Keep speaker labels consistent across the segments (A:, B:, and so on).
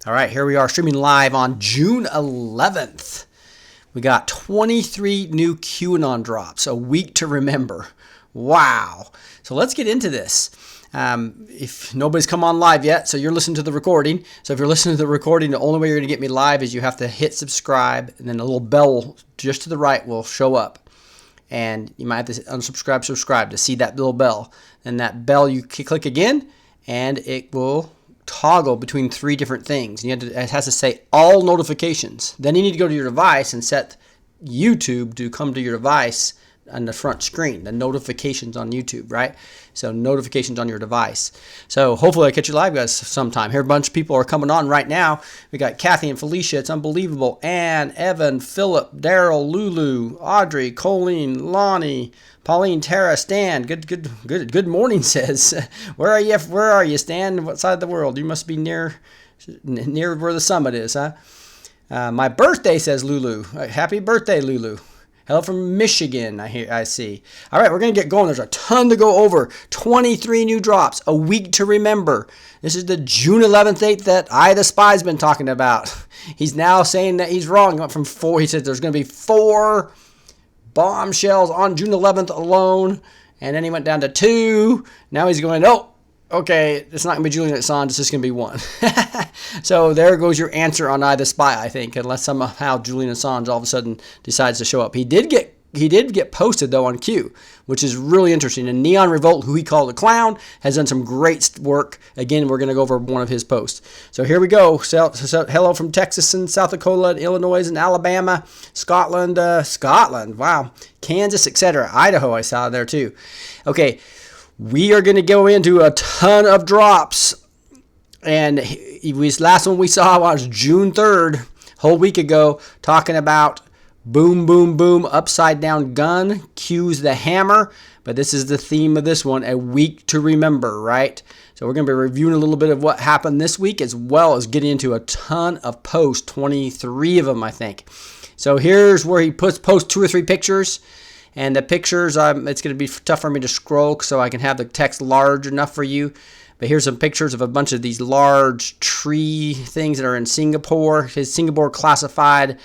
A: All right, here we are streaming live on June 11th. We got 23 new Cueanon drops, a week to remember. Wow. So let's get into this. If nobody's come on live yet, so you're listening to the recording. So if you're listening to the recording, the only way you're going to get me live is you have to hit subscribe, and then a little bell just to the right will show up. And you might have to unsubscribe, subscribe to see that little bell. And that bell, you click again, and it will toggle between three different things. It has to say all notifications. Then you need to go to your device and set YouTube to come to your device on the front screen, the notifications on YouTube, right? So notifications on your device. So hopefully I catch you live, guys, sometime. Here a bunch of people are coming on right now. We got Kathy and Felicia. It's unbelievable. Ann, Evan, Philip, Daryl, Lulu, Audrey, Colleen, Lonnie, Pauline, Tara, Stan. Good morning, says. Where are you, Stan? What side of the world? You must be near where the summit is, huh? My birthday, says Lulu. Happy birthday, Lulu. Hello from Michigan, I see. All right, we're going to get going. There's a ton to go over. 23 new drops, a week to remember. This is the June 11th date that the spy's been talking about. He's now saying that he's wrong. He went from 4. He said there's going to be 4 bombshells on June 11th alone. And then he went down to 2. Now he's going, okay, it's not going to be Julian Assange. It's just going to be 1. So there goes your answer on the spy, I think, unless somehow Julian Assange all of a sudden decides to show up. He did get posted, though, on Q, which is really interesting. And Neon Revolt, who he called a clown, has done some great work. Again, we're going to go over one of his posts. So here we go. So hello from Texas and South Dakota and Illinois and Alabama, Scotland, wow, Kansas, etc. Idaho, I saw there too. Okay. We are going to go into a ton of drops. And last one we saw was June 3rd, whole week ago, talking about boom, boom, boom, upside down gun, Q's the hammer. But this is the theme of this one, a week to remember, right? So we're going to be reviewing a little bit of what happened this week, as well as getting into a ton of posts, 23 of them, I think. So here's where he posts 2 or 3 pictures. And the pictures, it's going to be tough for me to scroll so I can have the text large enough for you. But here's some pictures of a bunch of these large tree things that are in Singapore. His Singapore classified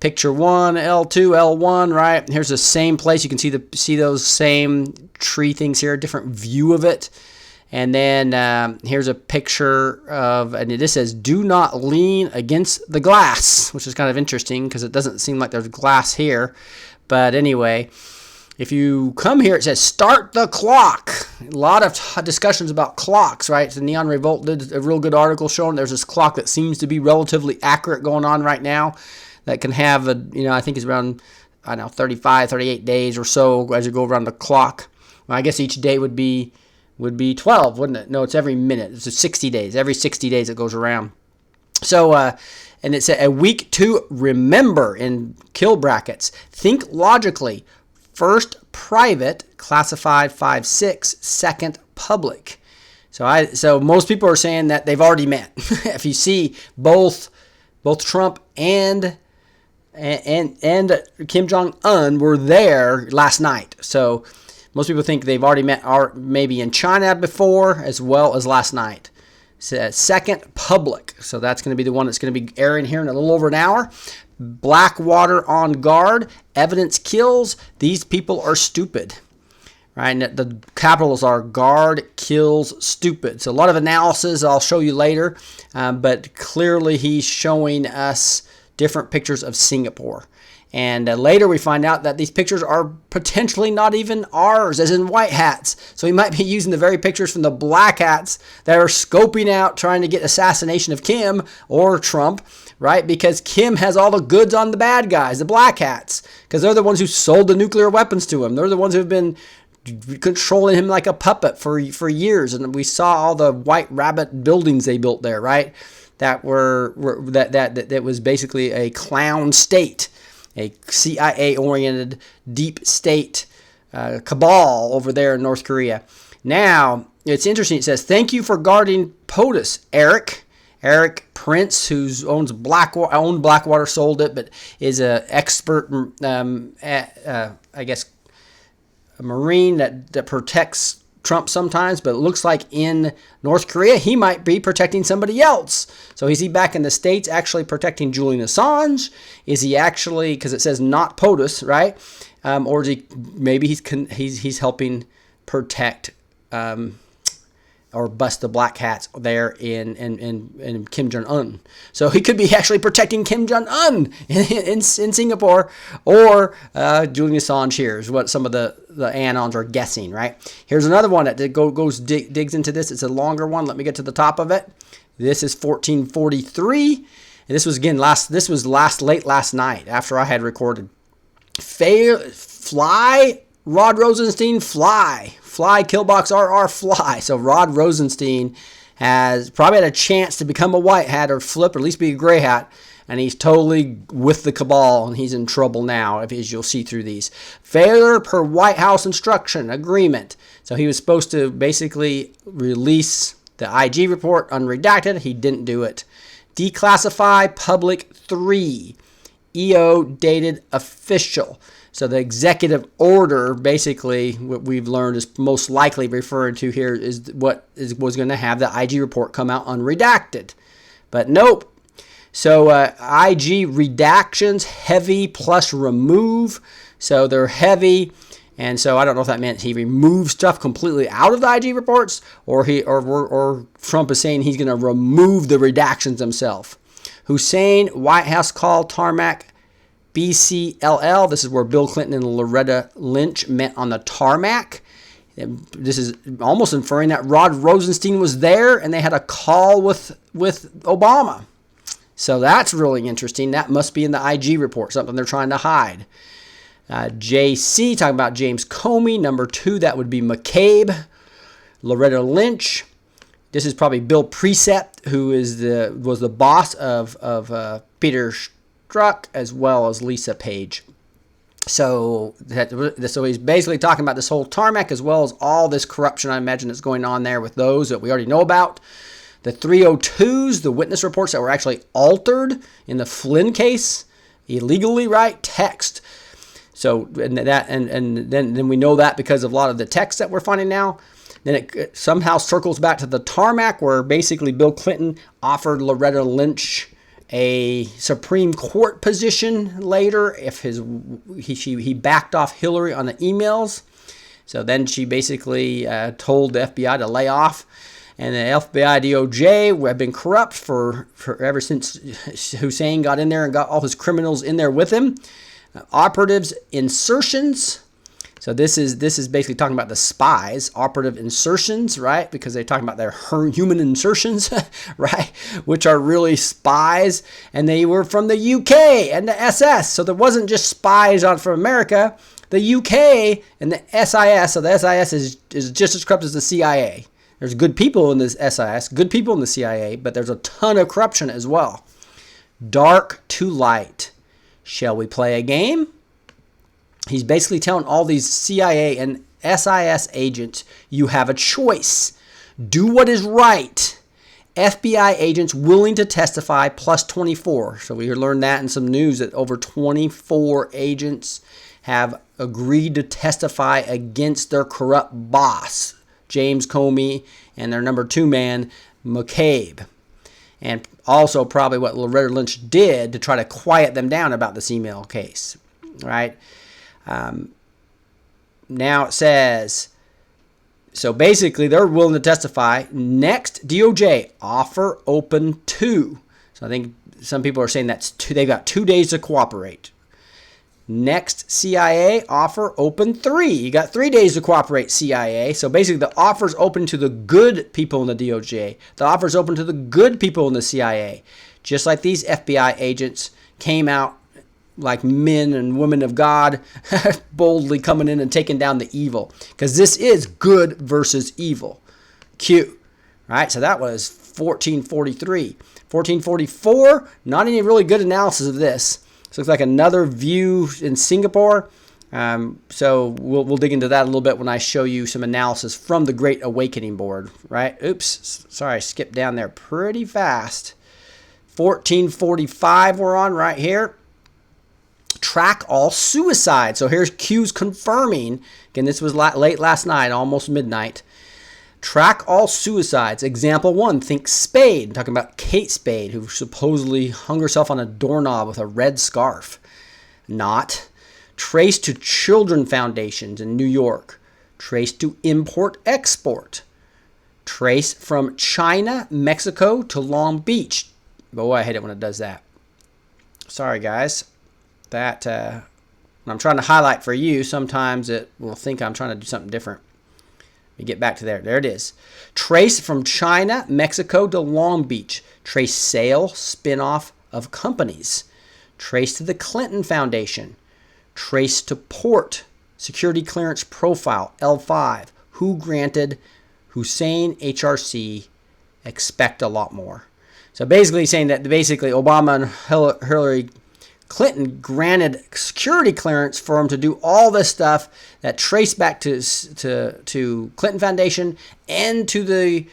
A: picture 1, L2, L1, right? Here's the same place. You can see those same tree things here, different view of it. And then here's a picture of, and this says, do not lean against the glass, which is kind of interesting because it doesn't seem like there's glass here. But anyway, if you come here, it says start the clock. A lot of discussions about clocks, right? So Neon Revolt did a real good article showing there's this clock that seems to be relatively accurate going on right now that can have, I think it's around, 35, 38 days or so as you go around the clock. Well, I guess each day would be 12, wouldn't it? No, it's every minute. It's 60 days. Every 60 days it goes around. So, and it's a week to remember in kill brackets. Think logically. First private, classified 5-6. Second public. So most people are saying that they've already met. If you see both Trump and Kim Jong-un were there last night. So most people think they've already met, or maybe in China before as well as last night. Second, public. So that's going to be the one that's going to be airing here in a little over an hour. Blackwater on guard. Evidence kills. These people are stupid. Right? And the capitals are guard, kills, stupid. So a lot of analysis I'll show you later. But clearly he's showing us different pictures of Singapore. And later we find out that these pictures are potentially not even ours, as in white hats. So he might be using the very pictures from the black hats that are scoping out trying to get assassination of Kim or Trump, right? Because Kim has all the goods on the bad guys, the black hats, because they're the ones who sold the nuclear weapons to him. They're the ones who have been controlling him like a puppet for years. And we saw all the white rabbit buildings they built there, right? That was basically a clown state. A CIA-oriented deep state cabal over there in North Korea. Now, it's interesting. It says, thank you for guarding POTUS, Eric. Eric Prince, who owns Blackwater, sold it, but is an expert, I guess, a Marine that protects Trump sometimes, but it looks like in North Korea, he might be protecting somebody else. So is he back in the States actually protecting Julian Assange? Is he actually, because it says not POTUS, right? Or is he, maybe he's helping protect or bust the black hats there in Kim Jong-un. So he could be actually protecting Kim Jong-un in Singapore, or Julian Assange here is what some of the anons are guessing, right? Here's another one that digs into this. It's a longer one. Let me get to the top of it. This is 1443. And this was, again, late last night after I had recorded. Fly, Rod Rosenstein, fly, Killbox RR, fly. So Rod Rosenstein has probably had a chance to become a white hat or flip, or at least be a gray hat, and he's totally with the cabal, and he's in trouble now, as you'll see through these. Failure per White House instruction agreement. So he was supposed to basically release the IG report unredacted. He didn't do it. Declassify public 3. EO dated official. So the executive order, basically, what we've learned is most likely referring to here is what was going to have the IG report come out unredacted. But nope. So IG redactions, heavy plus remove. So they're heavy. And so I don't know if that meant he removed stuff completely out of the IG reports, or Trump is saying he's going to remove the redactions himself. Hussein, White House call tarmac BCLL. This is where Bill Clinton and Loretta Lynch met on the tarmac. This is almost inferring that Rod Rosenstein was there and they had a call with Obama. So that's really interesting. That must be in the IG report, something they're trying to hide. JC, talking about James Comey. Number 2, that would be McCabe. Loretta Lynch. This is probably Bill Precept, who was the boss of Peter Strzok, as well as Lisa Page. So he's basically talking about this whole tarmac, as well as all this corruption, I imagine, that's going on there with those that we already know about. The 302s, the witness reports that were actually altered in the Flynn case, illegally, right? Text. So and then we know that because of a lot of the text that we're finding now. Then it somehow circles back to the tarmac, where basically Bill Clinton offered Loretta Lynch a Supreme Court position later if he backed off Hillary on the emails. So then she basically told the FBI to lay off. And the FBI DOJ have been corrupt for ever since Hussein got in there and got all his criminals in there with him. Operatives insertions. So this is basically talking about the spies, operative insertions, right? Because they're talking about their human insertions, right? Which are really spies, and they were from the UK and the SS. So there wasn't just spies from America. The UK and the SIS. So the SIS is just as corrupt as the CIA. There's good people in this SIS, good people in the CIA, but there's a ton of corruption as well. Dark to light. Shall we play a game? He's basically telling all these CIA and SIS agents, you have a choice. Do what is right. FBI agents willing to testify plus 24. So we learned that in some news that over 24 agents have agreed to testify against their corrupt boss, James Comey, and their number 2 man, McCabe. And also probably what Loretta Lynch did to try to quiet them down about this email case, right? Now it says, so basically they're willing to testify. Next, DOJ, offer open 2. So I think some people are saying that's 2. They've got 2 days to cooperate. Next, CIA, offer open 3. You got 3 days to cooperate, CIA. So basically the offer's open to the good people in the DOJ. The offer's open to the good people in the CIA. Just like these FBI agents came out like men and women of God, boldly coming in and taking down the evil. Because this is good versus evil. Q. Right? So that was 1443. 1444, not any really good analysis of this. This looks like another view in Singapore. So we'll dig into that a little bit when I show you some analysis from the Great Awakening board. Right? Oops. Sorry, I skipped down there pretty fast. 1445 we're on right here. Track all suicide. So here's Q's confirming. Again, this was late last night, almost midnight. Track all suicides. Example 1, think Spade. I'm talking about Kate Spade, who supposedly hung herself on a doorknob with a red scarf. Not. Trace to Children Foundations in New York. Trace to Import-Export. Trace from China, Mexico to Long Beach. Boy, I hate it when it does that. Sorry, guys. That when I'm trying to highlight for you, sometimes it will think I'm trying to do something different. Let me get back to there. There it is. Trace from China, Mexico to Long Beach. Trace sale, spinoff of companies. Trace to the Clinton Foundation. Trace to port, security clearance profile, L5. Who granted Hussein HRC, expect a lot more. So basically saying that Obama and Hillary Clinton granted security clearance for him to do all this stuff that traced back to Clinton Foundation and to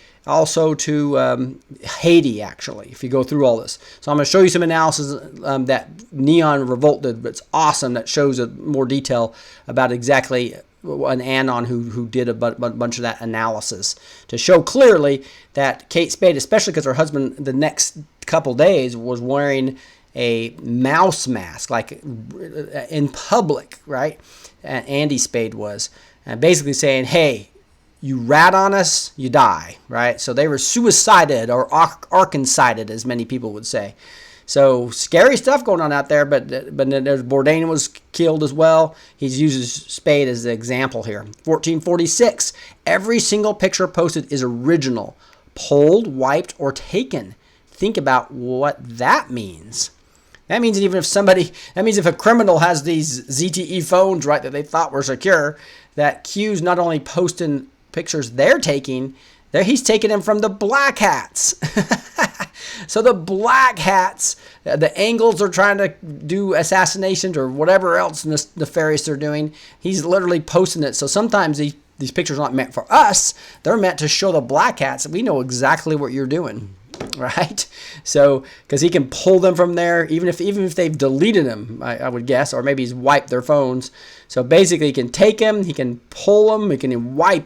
A: Haiti, actually, if you go through all this. So I'm going to show you some analysis that Neon Revolt did, but it's awesome, that shows more detail about exactly an Anon who did a bunch of that analysis to show clearly that Kate Spade, especially because her husband the next couple days was wearing a mouse mask, like in public, right? Andy Spade was, and basically saying, hey, you rat on us, you die, right? So they were suicided or arkancided, as many people would say. So scary stuff going on out there, but then there's Bourdain was killed as well. He uses Spade as the example here. 1446, every single picture posted is original, pulled, wiped, or taken. Think about what that means. That means if a criminal has these ZTE phones, right, that they thought were secure, that Q's not only posting pictures they're taking, he's taking them from the black hats. So the black hats, the angles are trying to do assassinations or whatever else nefarious they're doing, he's literally posting it. So sometimes these pictures are not meant for us. They're meant to show the black hats. We know exactly what you're doing, right? So because he can pull them from there, even if they've deleted them, I would guess, or maybe he's wiped their phones. So basically, he can take them, he can pull them, he can wipe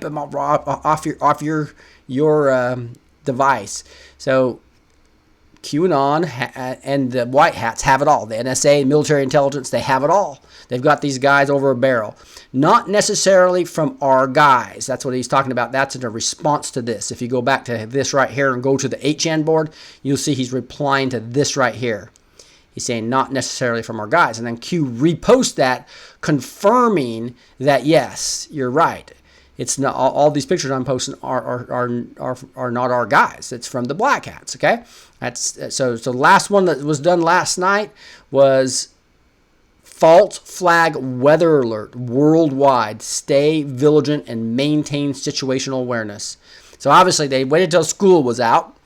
A: them off your device. So QAnon and the white hats have it all. The NSA, military intelligence, they have it all. They've got these guys over a barrel. Not necessarily from our guys. That's what he's talking about. That's in a response to this. If you go back to this right here and go to the HN board, you'll see he's replying to this right here. He's saying not necessarily from our guys. And then Q reposts that, confirming that, yes, you're right. It's not all these pictures I'm posting are not our guys. It's from the black hats. Okay, so the last one that was done last night was false flag weather alert worldwide. Stay vigilant and maintain situational awareness. So obviously they waited till school was out,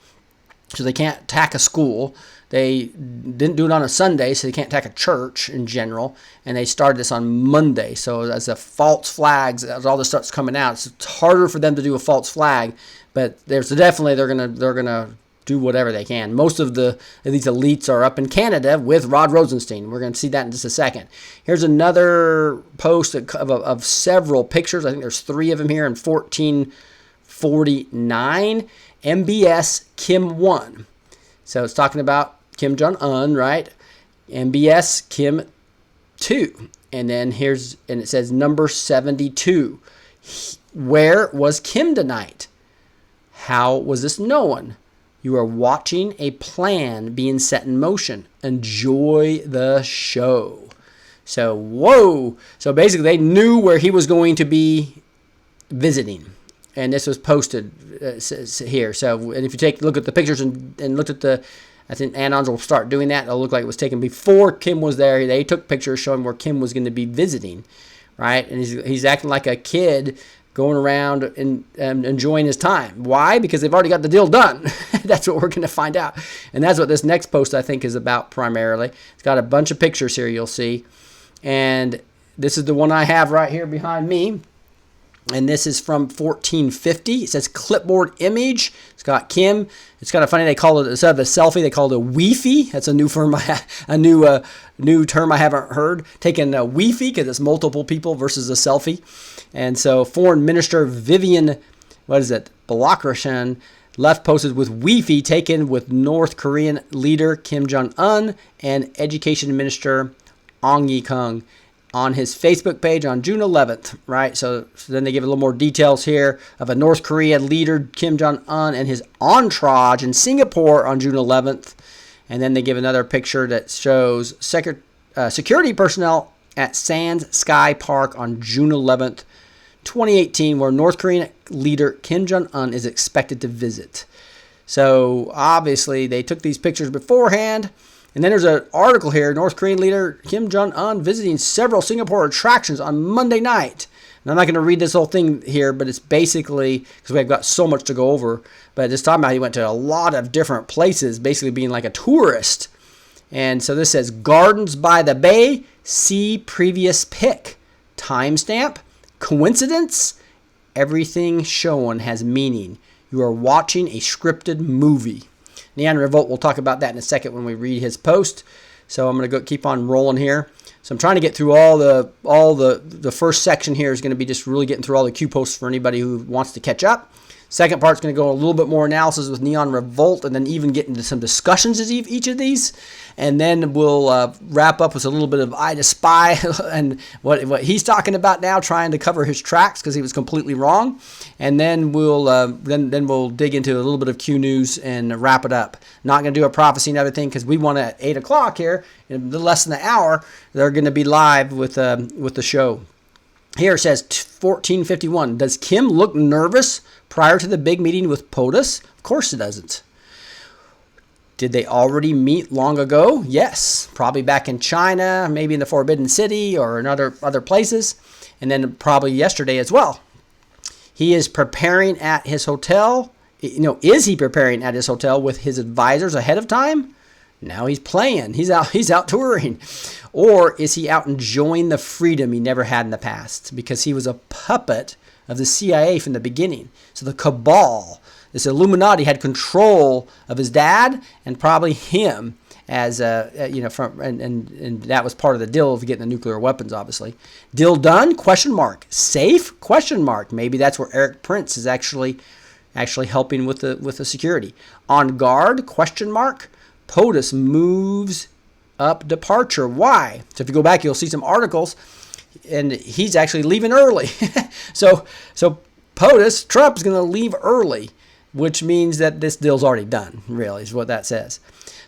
A: so they can't attack a school. They didn't do it on a Sunday, so they can't attack a church in general. And they started this on Monday. So as the false flags, as all this stuff's coming out, it's harder for them to do a false flag. But there's definitely they're gonna do whatever they can. Most of these elites are up in Canada with Rod Rosenstein. We're gonna see that in just a second. Here's another post of several pictures. I think there's 3 of them here in 1449. MBS Kim 1. So it's talking about Kim Jong-un, right? MBS Kim 2. And then it says number 72. Where was Kim tonight? How was this known? You are watching a plan being set in motion. Enjoy the show. So, whoa. So basically they knew where he was going to be visiting. And this was posted here. So, and if you look at the pictures and look at I think Anons will start doing that. It'll look like it was taken before Kim was there. They took pictures showing where Kim was going to be visiting, right? And he's acting like a kid going around and enjoying his time. Why? Because they've already got the deal done. That's what we're going to find out. And that's what this next post, I think, is about primarily. It's got a bunch of pictures here you'll see. And this is the one I have right here behind me. And this is from 1450. It says clipboard image. It's got Kim. It's kind of funny. They call it, instead of a selfie, they call it a Wi-Fi. That's a new term. New term I haven't heard. Taking a Wi-Fi because it's multiple people versus a selfie. And so Foreign Minister Vivian Belarusian left posted with Wi-Fi taken with North Korean leader Kim Jong-un and Education Minister Ong Ye-kung on his Facebook page on June 11th, right? So then they give a little more details here of a North Korea leader, Kim Jong-un, and his entourage in Singapore on June 11th. And then they give another picture that shows security personnel at Sands Sky Park on June 11th, 2018, where North Korean leader Kim Jong-un is expected to visit. So obviously they took these pictures beforehand. And then there's an article here, North Korean leader Kim Jong-un visiting several Singapore attractions on Monday night. And I'm not going to read this whole thing here, but it's basically, because we've got so much to go over, but it's talking about he went to a lot of different places, basically being like a tourist. And so this says, Gardens by the Bay, see previous pic. Timestamp, coincidence, everything shown has meaning. You are watching a scripted movie. Neon Revolt, we'll talk about that in a second when we read his post. So I'm going to keep on rolling here. So I'm trying to get through all the first section here is going to be just really getting through all the Q posts for anybody who wants to catch up. Second part's going to go a little bit more analysis with Neon Revolt and then even get into some discussions of each of these. And then we'll wrap up with a little bit of I Spy and what he's talking about now, trying to cover his tracks because he was completely wrong. And then we'll we'll dig into a little bit of Q news and wrap it up. Not going to do a prophecy and everything because we want at 8 o'clock here, in a little less than an hour, they're going to be live with the show. Here it says 1451. Does Kim look nervous prior to the big meeting with POTUS? Of course it doesn't. Did they already meet long ago? Yes. Probably back in China, maybe in the Forbidden City or in other places. And then probably yesterday as well. He is preparing at his hotel. Is he preparing at his hotel with his advisors ahead of time? Now he's playing. He's out touring. Or is he out enjoying the freedom he never had in the past? Because he was a puppet of the CIA from the beginning. So the cabal, this Illuminati, had control of his dad and probably him as and that was part of the deal of getting the nuclear weapons, obviously. Deal done? Question mark. Safe? Question mark. Maybe that's where Eric Prince is actually helping with the security. On guard? Question mark. POTUS moves up departure. Why? So if you go back, you'll see some articles, and he's actually leaving early. so POTUS, Trump is going to leave early, which means that this deal's already done, really, is what that says.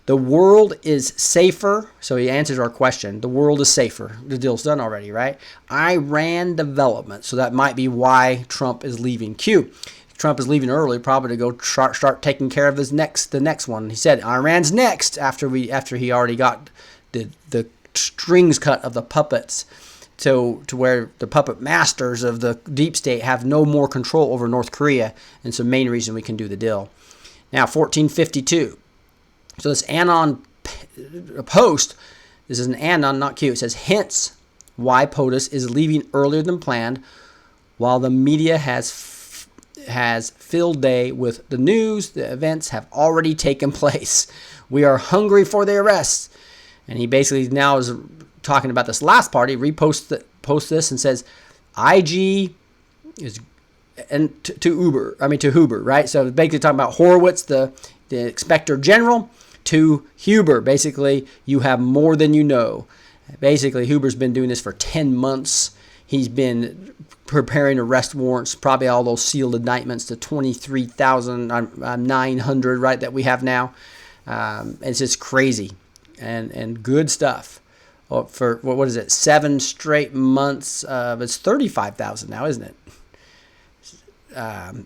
A: The world is safer. So he answers our question. The world is safer. The deal's done already, right? Iran development. So that might be why Trump is leaving. Q. Trump is leaving early, probably to go start taking care of the next one. He said Iran's next after he already got the strings cut of the puppets to where the puppet masters of the deep state have no more control over North Korea. And it's the main reason we can do the deal. Now, 1452. So this Anon post, this is an Anon, not Q. It says, hence why POTUS is leaving earlier than planned while the media has filled day with the news. The events have already taken place. We are hungry for the arrests. And he basically now is talking about this last part. He reposts this and says, IG is and to Huber, right? So basically talking about Horowitz, the Inspector General, to Huber. Basically, you have more than you know. Basically, Huber's been doing this for 10 months. He's been preparing arrest warrants, probably all those sealed indictments, to 23,900, right, that we have now. It's just crazy and good stuff. For, what is it, 7 straight months? It's 35,000 now, isn't it?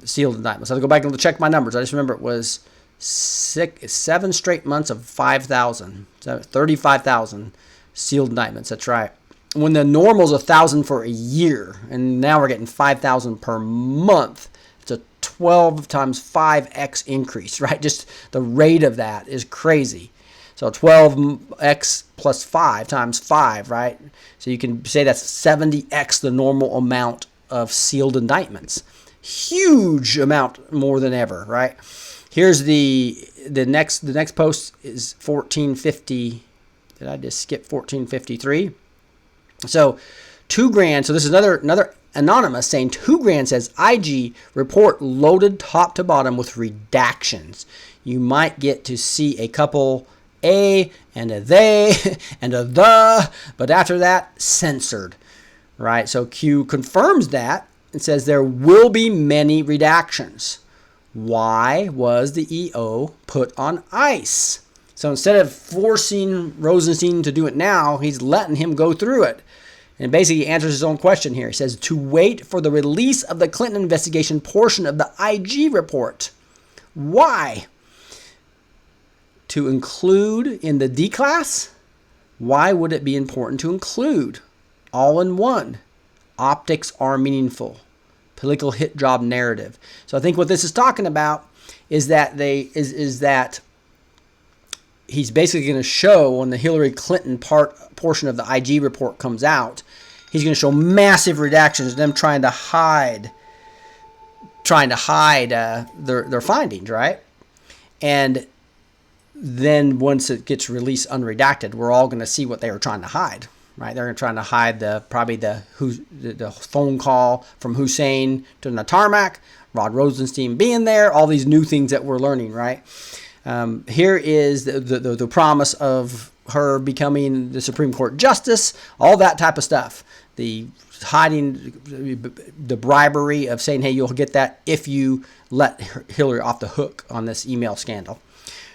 A: Sealed indictments. I'll go back and check my numbers. I just remember it was 7 straight months of 5,000. So 35,000 sealed indictments. That's right. When the normal's 1,000 for a year, and now we're getting 5,000 per month. It's a 12 times 5x increase, right? Just the rate of that is crazy. So 12x plus 5 times 5, right? So you can say that's 70x the normal amount of sealed indictments. Huge amount more than ever, right? Here's the next post is 1450. Did I just skip 1453? So $2,000. So this is another Anonymous saying 2 grand says IG report loaded top to bottom with redactions. You might get to see a couple a and a they and a the, but after that, censored, right? So Q confirms that and says there will be many redactions. Why was the EO put on ice? So instead of forcing Rosenstein to do it now, he's letting him go through it. And basically he answers his own question here. He says, to wait for the release of the Clinton investigation portion of the IG report. Why? To include in the D class? Why would it be important to include? All in one. Optics are meaningful. Political hit job narrative. So I think what this is talking about is that that he's basically going to show when the Hillary Clinton portion of the IG report comes out, he's going to show massive redactions, them trying to hide their findings, right? And then once it gets released unredacted, we're all going to see what they were trying to hide, right? They're trying to hide the phone call from Hussein to the tarmac, Rod Rosenstein being there, all these new things that we're learning, right? Here is the promise of her becoming the Supreme Court justice, all that type of stuff. The hiding, the bribery of saying, hey, you'll get that if you let Hillary off the hook on this email scandal,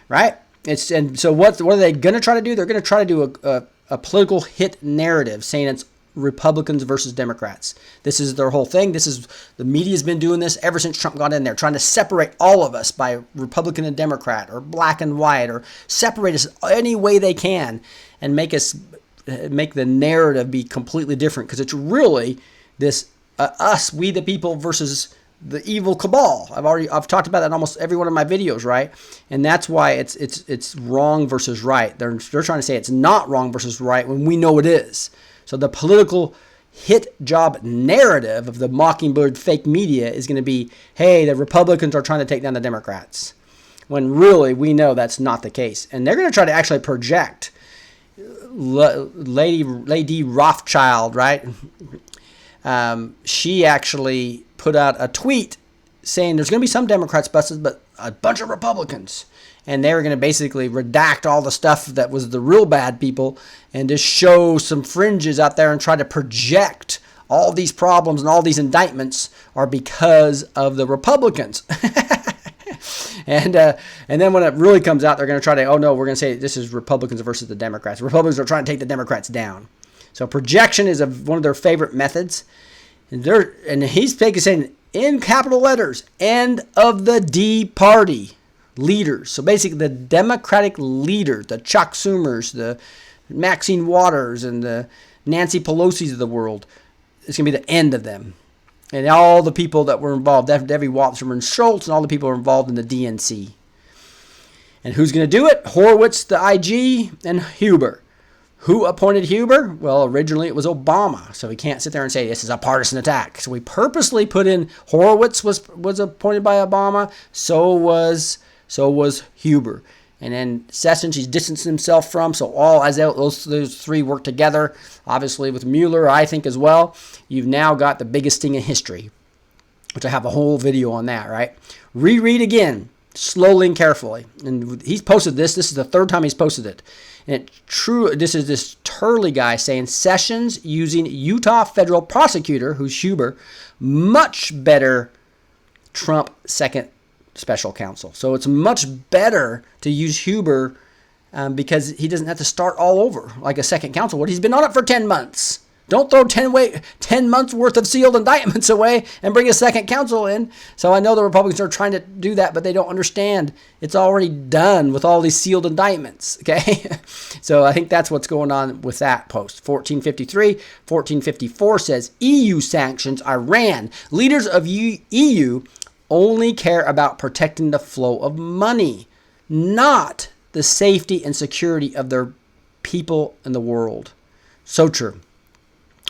A: right? And so what are they going to try to do? They're going to try to do a political hit narrative saying it's Republicans versus Democrats. This is their whole thing. The media's been doing this ever since Trump got in there, trying to separate all of us by Republican and Democrat or black and white, or separate us any way they can and make the narrative be completely different, because it's really this us, we the people, versus the evil cabal. I've talked about that in almost every one of my videos, right? And that's why it's wrong versus right. They're trying to say it's not wrong versus right when we know it is. So the political hit job narrative of the Mockingbird fake media is going to be, hey, the Republicans are trying to take down the Democrats, when really we know that's not the case. And they're going to try to actually project Lady Rothschild, right? She actually put out a tweet saying there's going to be some Democrats busted, but a bunch of Republicans. And they were going to basically redact all the stuff that was the real bad people and just show some fringes out there and try to project all these problems and all these indictments are because of the Republicans. And then when it really comes out, they're going to try to, oh no, we're going to say this is Republicans versus the Democrats. Republicans are trying to take the Democrats down. So projection is one of their favorite methods. And he's saying in capital letters, end of the D party leaders. So basically the Democratic leaders, the Chuck Schumers, the Maxine Waters, and the Nancy Pelosi's of the world, it's going to be the end of them. And all the people that were involved, Debbie Wasserman Schultz, and all the people who are involved in the DNC. And who's going to do it? Horowitz, the IG, and Huber. Who appointed Huber? Well, originally it was Obama, so we can't sit there and say this is a partisan attack. So we purposely put in Horowitz was appointed by Obama, so was Huber. And then Sessions, he's distanced himself from. So all as those three work together, obviously with Mueller, I think as well, you've now got the biggest thing in history, which I have a whole video on that, right? Reread again, slowly and carefully. And he's posted this. This is the third time he's posted it. And this is this Turley guy saying Sessions using Utah federal prosecutor, who's Huber, much better Trump second special counsel. So it's much better to use Huber because he doesn't have to start all over like a second counsel would. He's been on it for 10 months. Don't throw 10 months worth of sealed indictments away and bring a second counsel in. So I know the Republicans are trying to do that, but they don't understand it's already done with all these sealed indictments. Okay, so I think that's what's going on with that post. 1453, 1454 says EU sanctions Iran. Leaders of EU only care about protecting the flow of money, not the safety and security of their people and the world. So true.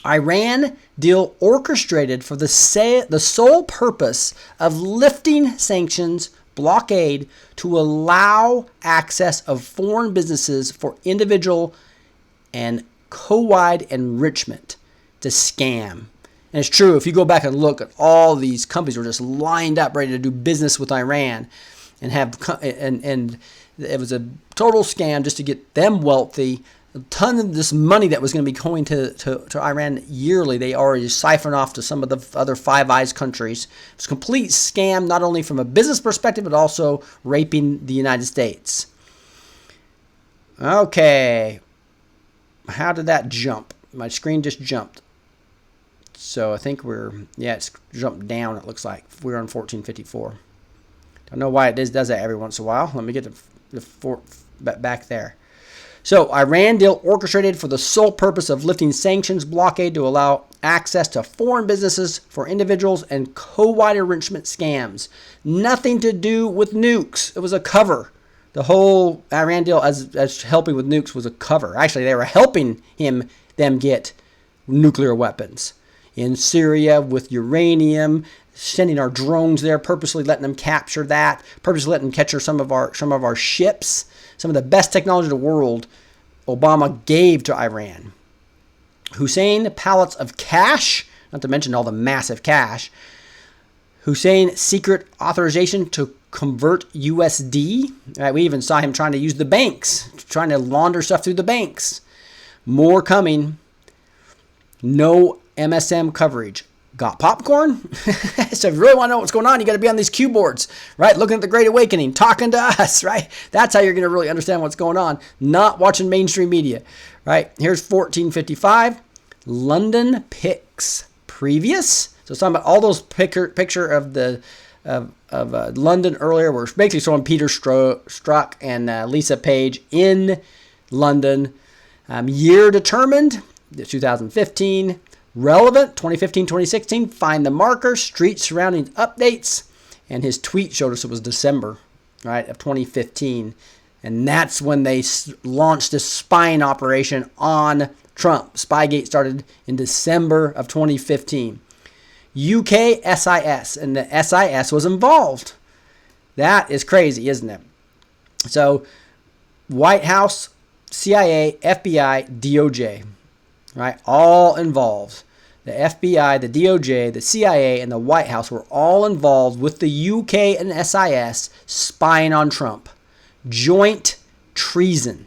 A: Iran deal orchestrated for the sole purpose of lifting sanctions, blockade, to allow access of foreign businesses for individual and co-wide enrichment to scam. And it's true, if you go back and look at all these companies were just lined up ready to do business with Iran and it was a total scam just to get them wealthy. A ton of this money that was going to be going to Iran yearly, they already siphoned off to some of the other Five Eyes countries. It was a complete scam, not only from a business perspective, but also raping the United States. Okay. How did that jump? My screen just jumped. So I think it's jumped down, it looks like. We're on 1454. Don't know why it does that every once in a while. Let me get back there. So, Iran deal orchestrated for the sole purpose of lifting sanctions blockade to allow access to foreign businesses for individuals and co-wide enrichment scams. Nothing to do with nukes. It was a cover. The whole Iran deal as helping with nukes was a cover. Actually, they were helping them get nuclear weapons. In Syria with uranium, sending our drones there, purposely letting them capture that, purposely letting them capture some of our ships. Some of the best technology in the world Obama gave to Iran. Hussein pallets of cash, not to mention all the massive cash. Hussein secret authorization to convert USD. Right, we even saw him trying to use the banks, trying to launder stuff through the banks. More coming. No MSM coverage. Got popcorn? So if you really want to know what's going on, you got to be on these cue boards, right? Looking at the Great Awakening, talking to us, right? That's how you're going to really understand what's going on. Not watching mainstream media, right? Here's 1455. London picks previous. So it's talking about all those picture of the London earlier. We're basically showing Peter Strzok and Lisa Page in London. Year determined, 2015. Relevant, 2015-2016, find the marker, street surrounding updates, and his tweet showed us it was December, right, of 2015, and that's when they launched this spying operation on Trump. Spygate started in December of 2015. UK SIS, and the SIS was involved. That is crazy, isn't it? So, White House, CIA, FBI, DOJ. Right, all involved. The FBI, the DOJ, the CIA, and the White House were all involved with the UK and SIS spying on Trump. Joint treason.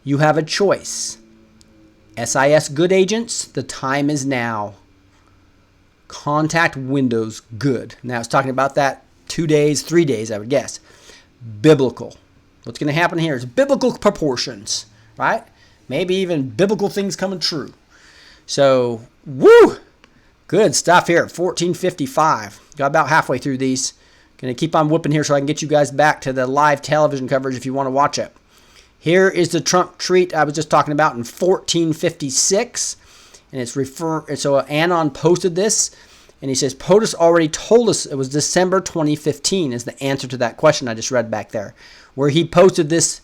A: You have a choice. SIS good agents, the time is now. Contact windows good. Now it's talking about that 2 days, 3 days, I would guess. Biblical. What's going to happen here is biblical proportions, right? Maybe even biblical things coming true. So, woo! Good stuff here at 1455. Got about halfway through these. Going to keep on whooping here so I can get you guys back to the live television coverage if you want to watch it. Here is the Trump tweet I was just talking about in 1456. And so Anon posted this. And he says, POTUS already told us it was December 2015 is the answer to that question I just read back there. Where he posted this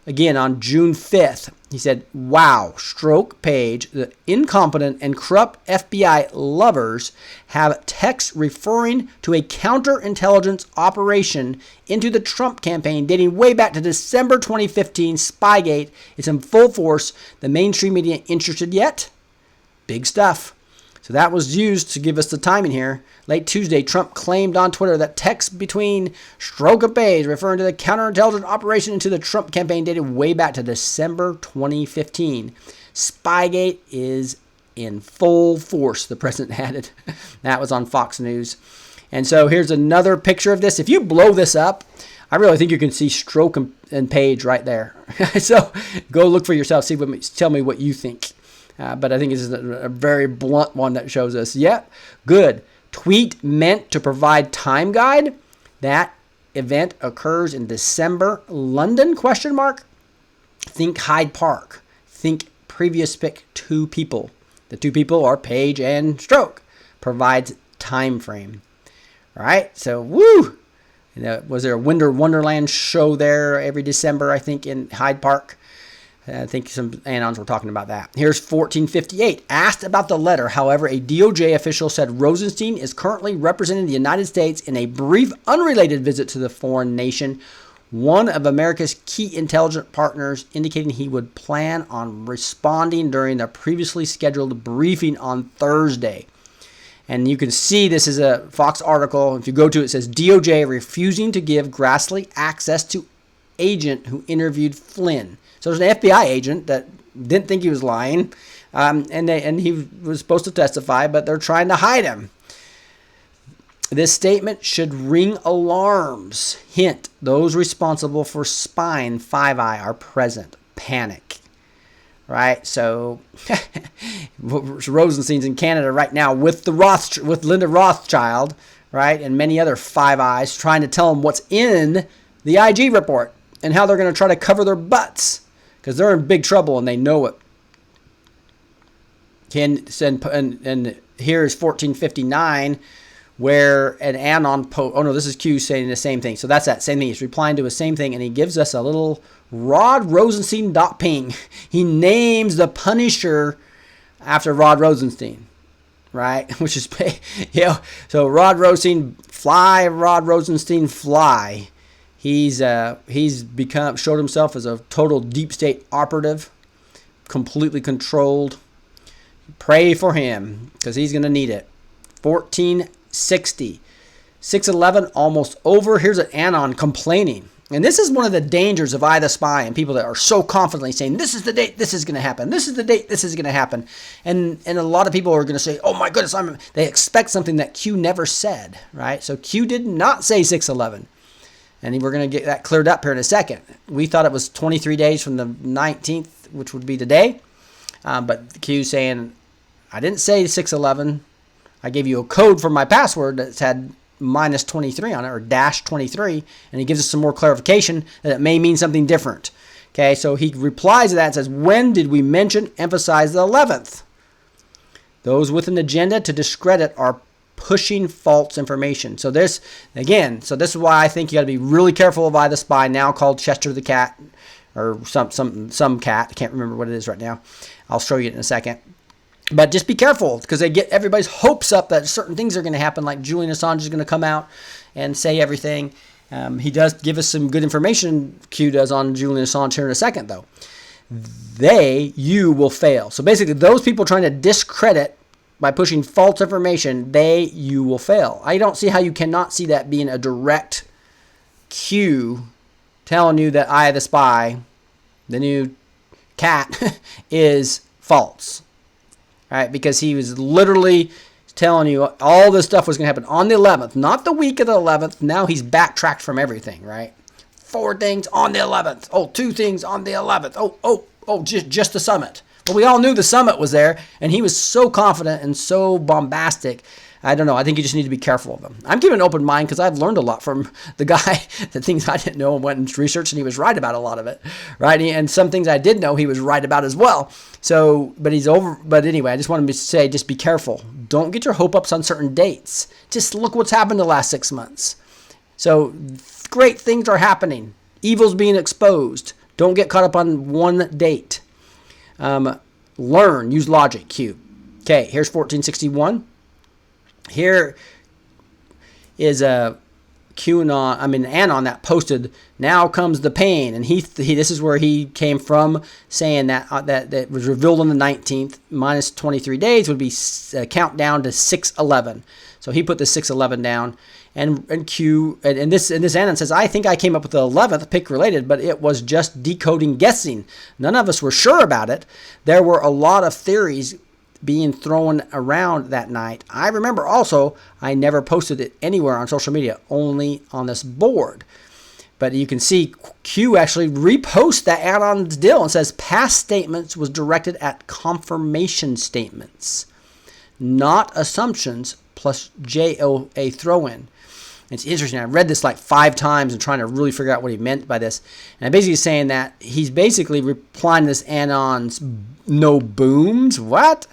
A: again on June 5th. He said, wow, Stroke Page, the incompetent and corrupt FBI lovers have texts referring to a counterintelligence operation into the Trump campaign dating way back to December 2015. Spygate is in full force. The mainstream media interested yet? Big stuff. So that was used to give us the timing here. Late Tuesday, Trump claimed on Twitter that text between Stroke of Page referring to the counterintelligence operation into the Trump campaign dated way back to December 2015. Spygate is in full force, the president added. That was on Fox News. And so here's another picture of this. If you blow this up, I really think you can see Stroke and Page right there. So go look for yourself. Tell me what you think. But I think this is a very blunt one that shows us. Yep, good. Tweet meant to provide time guide. That event occurs in December. London, ? Think Hyde Park. Think previous pick 2 people. The 2 people are Page and Stroke. Provides time frame. All right, so woo. Was there a Winter Wonderland show there every December, I think, in Hyde Park? I think some Anons were talking about that. Here's 1458. Asked about the letter, however, a DOJ official said Rosenstein is currently representing the United States in a brief, unrelated visit to the foreign nation one of America's key intelligence partners, indicating he would plan on responding during the previously scheduled briefing on Thursday. And you can see this is a Fox article. If you go to it, it says DOJ refusing to give Grassley access to agent who interviewed Flynn. So there's an FBI agent that didn't think he was lying, and he was supposed to testify, but they're trying to hide him. This statement should ring alarms. Hint, those responsible for spying Five Eye are present. Panic. Right? So Rosenstein's in Canada right now with Linda Rothschild, right? And many other Five Eyes trying to tell them what's in the IG report and how they're going to try to cover their butts because they're in big trouble and they know it. And here is 1459 where an Anon post. Oh no, this is Q saying the same thing. So that's that same thing. He's replying to the same thing, and he gives us a little Rod Rosenstein .ping. He names the Punisher after Rod Rosenstein, right? Which is, so Rod Rosenstein fly. He's showed himself as a total deep state operative, completely controlled. Pray for him because he's going to need it. 1460. 611 almost over. Here's an Anon complaining. And this is one of the dangers of I the Spy and people that are so confidently saying, this is the date, this is going to happen. This is the date, this is going to happen. And a lot of people are going to say, oh my goodness, they expect something that Q never said, right? So Q did not say 611. And we're going to get that cleared up here in a second. We thought it was 23 days from the 19th, which would be today. But Q's saying, I didn't say 611. I gave you a code for my password that had minus 23 on it, or dash 23, and he gives us some more clarification that it may mean something different. Okay, so he replies to that and says, when did we emphasize the 11th? Those with an agenda to discredit are pushing false information. So this is why I think you got to be really careful of I the Spy, now called Chester the Cat, or some cat. I can't remember what it is right now. I'll show you it in a second. But just be careful because they get everybody's hopes up that certain things are going to happen, like Julian Assange is going to come out and say everything. He does give us some good information, Q does, on Julian Assange here in a second, though. You will fail. So basically, those people trying to discredit by pushing false information, you will fail. I don't see how you cannot see that being a direct Q telling you that I, the Spy, the new cat, is false. Right, because he was literally telling you all this stuff was going to happen on the 11th, not the week of the 11th. Now he's backtracked from everything, right? 4 things on the 11th. Oh, 2 things on the 11th. Just the summit. But we all knew the summit was there, and he was so confident and so bombastic. I don't know. I think you just need to be careful of him. I'm keeping an open mind because I've learned a lot from the guy, the things I didn't know and went and researched, and he was right about a lot of it, right? And some things I did know he was right about as well. So, but anyway, I just wanted to say, just be careful. Don't get your hope ups on certain dates. Just look what's happened the last 6 months. So great things are happening. Evil's being exposed. Don't get caught up on one date. Learn, use logic, Q. Okay, here's 1461. Here is a Anon that posted, now comes the pain. And this is where he came from, saying that that was revealed on the 19th, minus 23 days would be countdown to 611. So he put the 611 down. And this Anon says, I think I came up with the 11th pick related, but it was just decoding guessing. None of us were sure about it. There were a lot of theories being thrown around that night. I remember also, I never posted it anywhere on social media, only on this board. But you can see Q actually reposts that Anon's deal and says past statements was directed at confirmation statements, not assumptions plus JOA throw-in. It's interesting. I read this like 5 times and trying to really figure out what he meant by this. And I'm basically saying that he's basically replying to this Anon's no booms. What?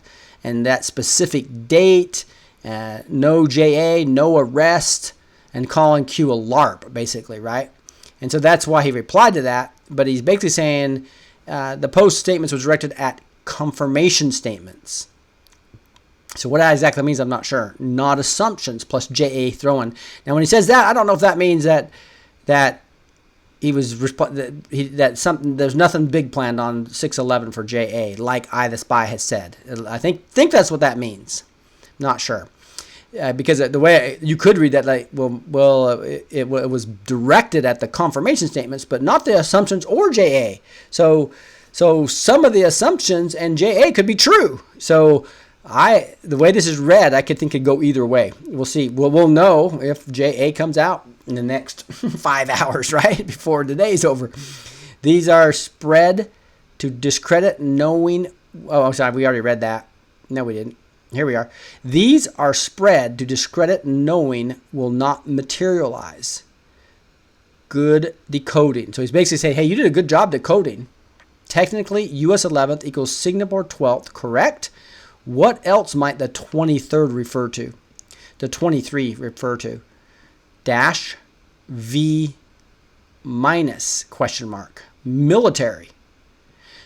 A: And that specific date, no JA, no arrest, and calling Q a LARP, basically, right? And so that's why he replied to that. But he's basically saying the post statements was directed at confirmation statements. So what that exactly means, I'm not sure. Not assumptions plus JA throw-in. Now, when he says that, I don't know if that means that there's nothing big planned on 6/11 for JA, like I the Spy has said. I think that's what that means. Not sure. Because the way you could read that, like, it was directed at the confirmation statements, but not the assumptions or JA. So some of the assumptions and JA could be true. So the way this is read, I could think could go either way. We'll see. We'll know if JA comes out in the next 5 hours, right, before the day's over. These are spread to discredit knowing. Oh, I'm sorry, we already read that. No, we didn't. Here we are. These are spread to discredit knowing will not materialize. Good decoding. So he's basically saying, hey, you did a good job decoding. Technically, US 11th equals Singapore 12th, correct? What else might the 23rd refer to? The 23 refer to? Dash V minus question mark. Military.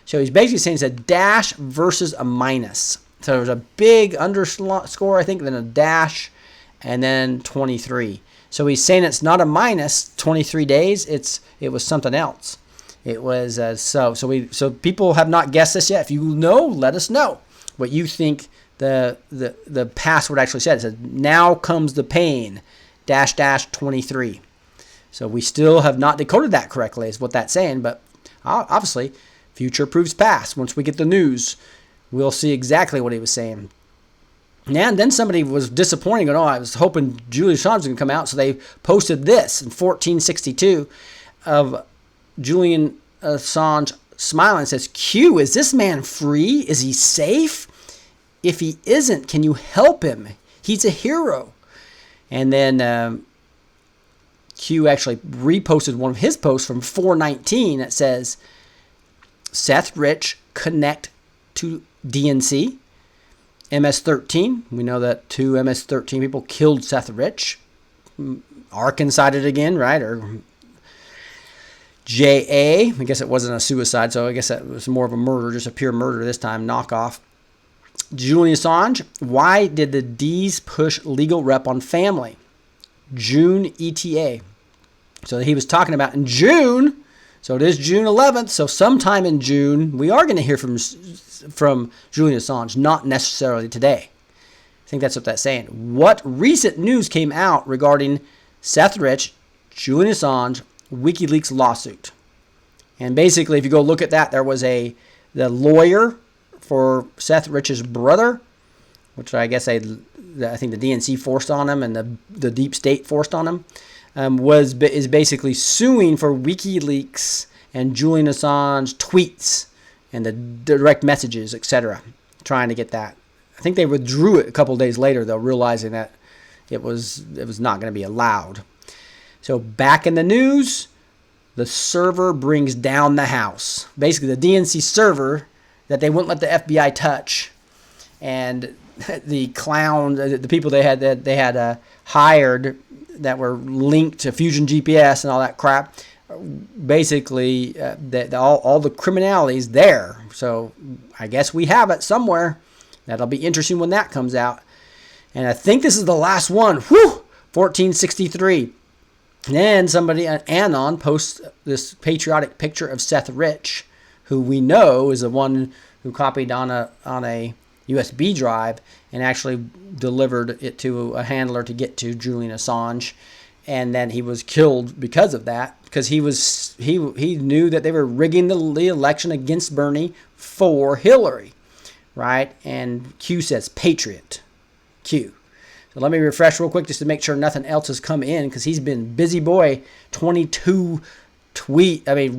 A: So he's basically saying it's a dash versus a minus. So there's a big underscore, I think, then a dash, and then 23. So he's saying it's not a minus 23 days. It was something else. It was so people have not guessed this yet. If you know, let us know what you think the password actually said. It says, now comes the pain, dash 23. So we still have not decoded that correctly, is what that's saying. But obviously, future proves past. Once we get the news, we'll see exactly what he was saying. And then somebody was disappointing. Oh, I was hoping Julian Assange was going to come out. So they posted this in 1462 of Julian Assange smiling. Says, Q, is this man free? Is he safe? If he isn't, can you help him? He's a hero. And then Q actually reposted one of his posts from 419 that says, Seth Rich connect to DNC. MS-13, we know that 2 MS-13 people killed Seth Rich. Arkansas did it again, right? Or JA, I guess it wasn't a suicide, so I guess that was more of a murder, just a pure murder this time, knockoff. Julian Assange, why did the D's push legal rep on family? June ETA. So he was talking about in June, so it is June 11th, so sometime in June, we are going to hear from Julian Assange, not necessarily today. I think that's what that's saying. What recent news came out regarding Seth Rich, Julian Assange, WikiLeaks lawsuit? And basically, if you go look at that, there was the lawyer for Seth Rich's brother, which I guess I think the DNC forced on him and the deep state forced on him, is basically suing for WikiLeaks and Julian Assange tweets and the direct messages, etc., trying to get that. I think they withdrew it a couple days later, though, realizing that it was not going to be allowed. So back in the news, the server brings down the house. Basically, the DNC server that they wouldn't let the FBI touch, and the people they had hired that were linked to Fusion GPS and all that crap. Basically, all the criminalities there. So I guess we have it somewhere. That'll be interesting when that comes out. And I think this is the last one. 1463. Then somebody, Anon, posts this patriotic picture of Seth Rich, who we know is the one who copied on a USB drive and actually delivered it to a handler to get to Julian Assange. And then he was killed because of that, because he knew that they were rigging the election against Bernie for Hillary, right? And Q says patriot, Q. So let me refresh real quick just to make sure nothing else has come in, because he's been busy boy. 22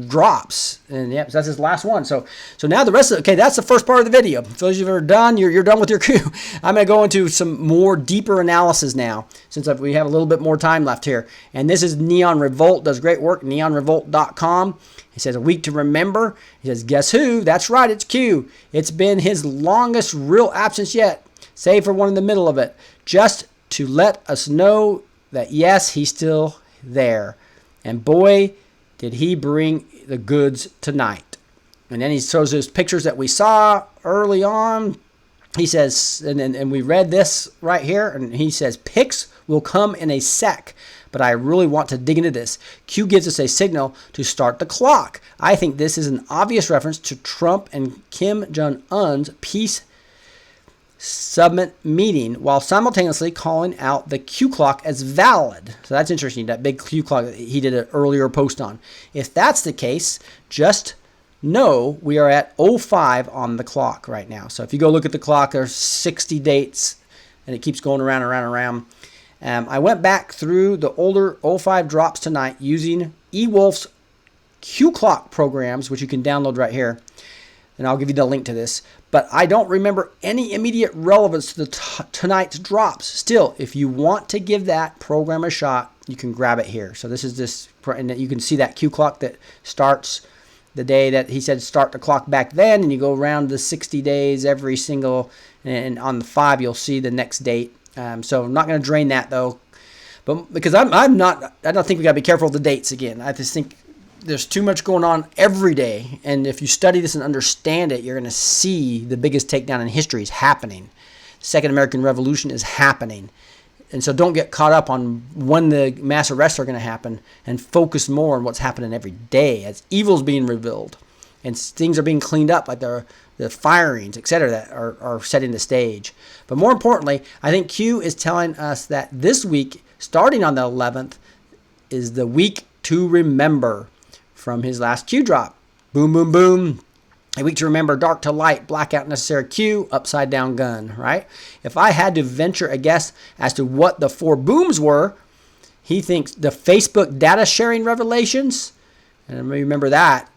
A: drops, and yeah, so that's his last one. So now the rest of that's the first part of the video. For those of you who are done, you're done with your Q. I'm going to go into some more deeper analysis now, since we have a little bit more time left here. And this is Neon Revolt, does great work, neonrevolt.com. He says, a week to remember. He says, guess who? That's right, it's Q. It's been his longest real absence yet, save for one in the middle of it, just to let us know that yes, he's still there. And boy, did he bring the goods tonight. And then he shows those pictures that we saw early on. He says, and we read this right here, and he says, pics will come in a sec, but I really want to dig into this. Q gives us a signal to start the clock. I think this is an obvious reference to Trump and Kim Jong-un's peace summit meeting, while simultaneously calling out the Q clock as valid. So that's interesting, that big Q clock that he did an earlier post on. If that's the case, just know we are at 05 on the clock right now. So if you go look at the clock, there's 60 dates, and it keeps going around and around and around. I went back through the older 05 drops tonight using eWolf's Q clock programs, which you can download right here, and I'll give you the link to this. But I don't remember any immediate relevance to the tonight's drops. Still, if you want to give that program a shot, you can grab it here. So this is this, and you can see that Q clock that starts the day that he said start the clock back then, and you go around the 60 days every single, and on the 5 you'll see the next date. So I'm not going to drain that though, but because I don't think we got to be careful with the dates again. I just think there's too much going on every day, and if you study this and understand it, you're going to see the biggest takedown in history is happening. The Second American Revolution is happening. And so don't get caught up on when the mass arrests are going to happen, and focus more on what's happening every day as evil's being revealed and things are being cleaned up, like the firings, etc., that are setting the stage. But more importantly, I think Q is telling us that this week, starting on the 11th, is the week to remember from his last Q drop. Boom, boom, boom. A week to remember, dark to light, blackout necessary Q, upside down gun, right? If I had to venture a guess as to what the 4 booms were, he thinks the Facebook data sharing revelations, and remember that,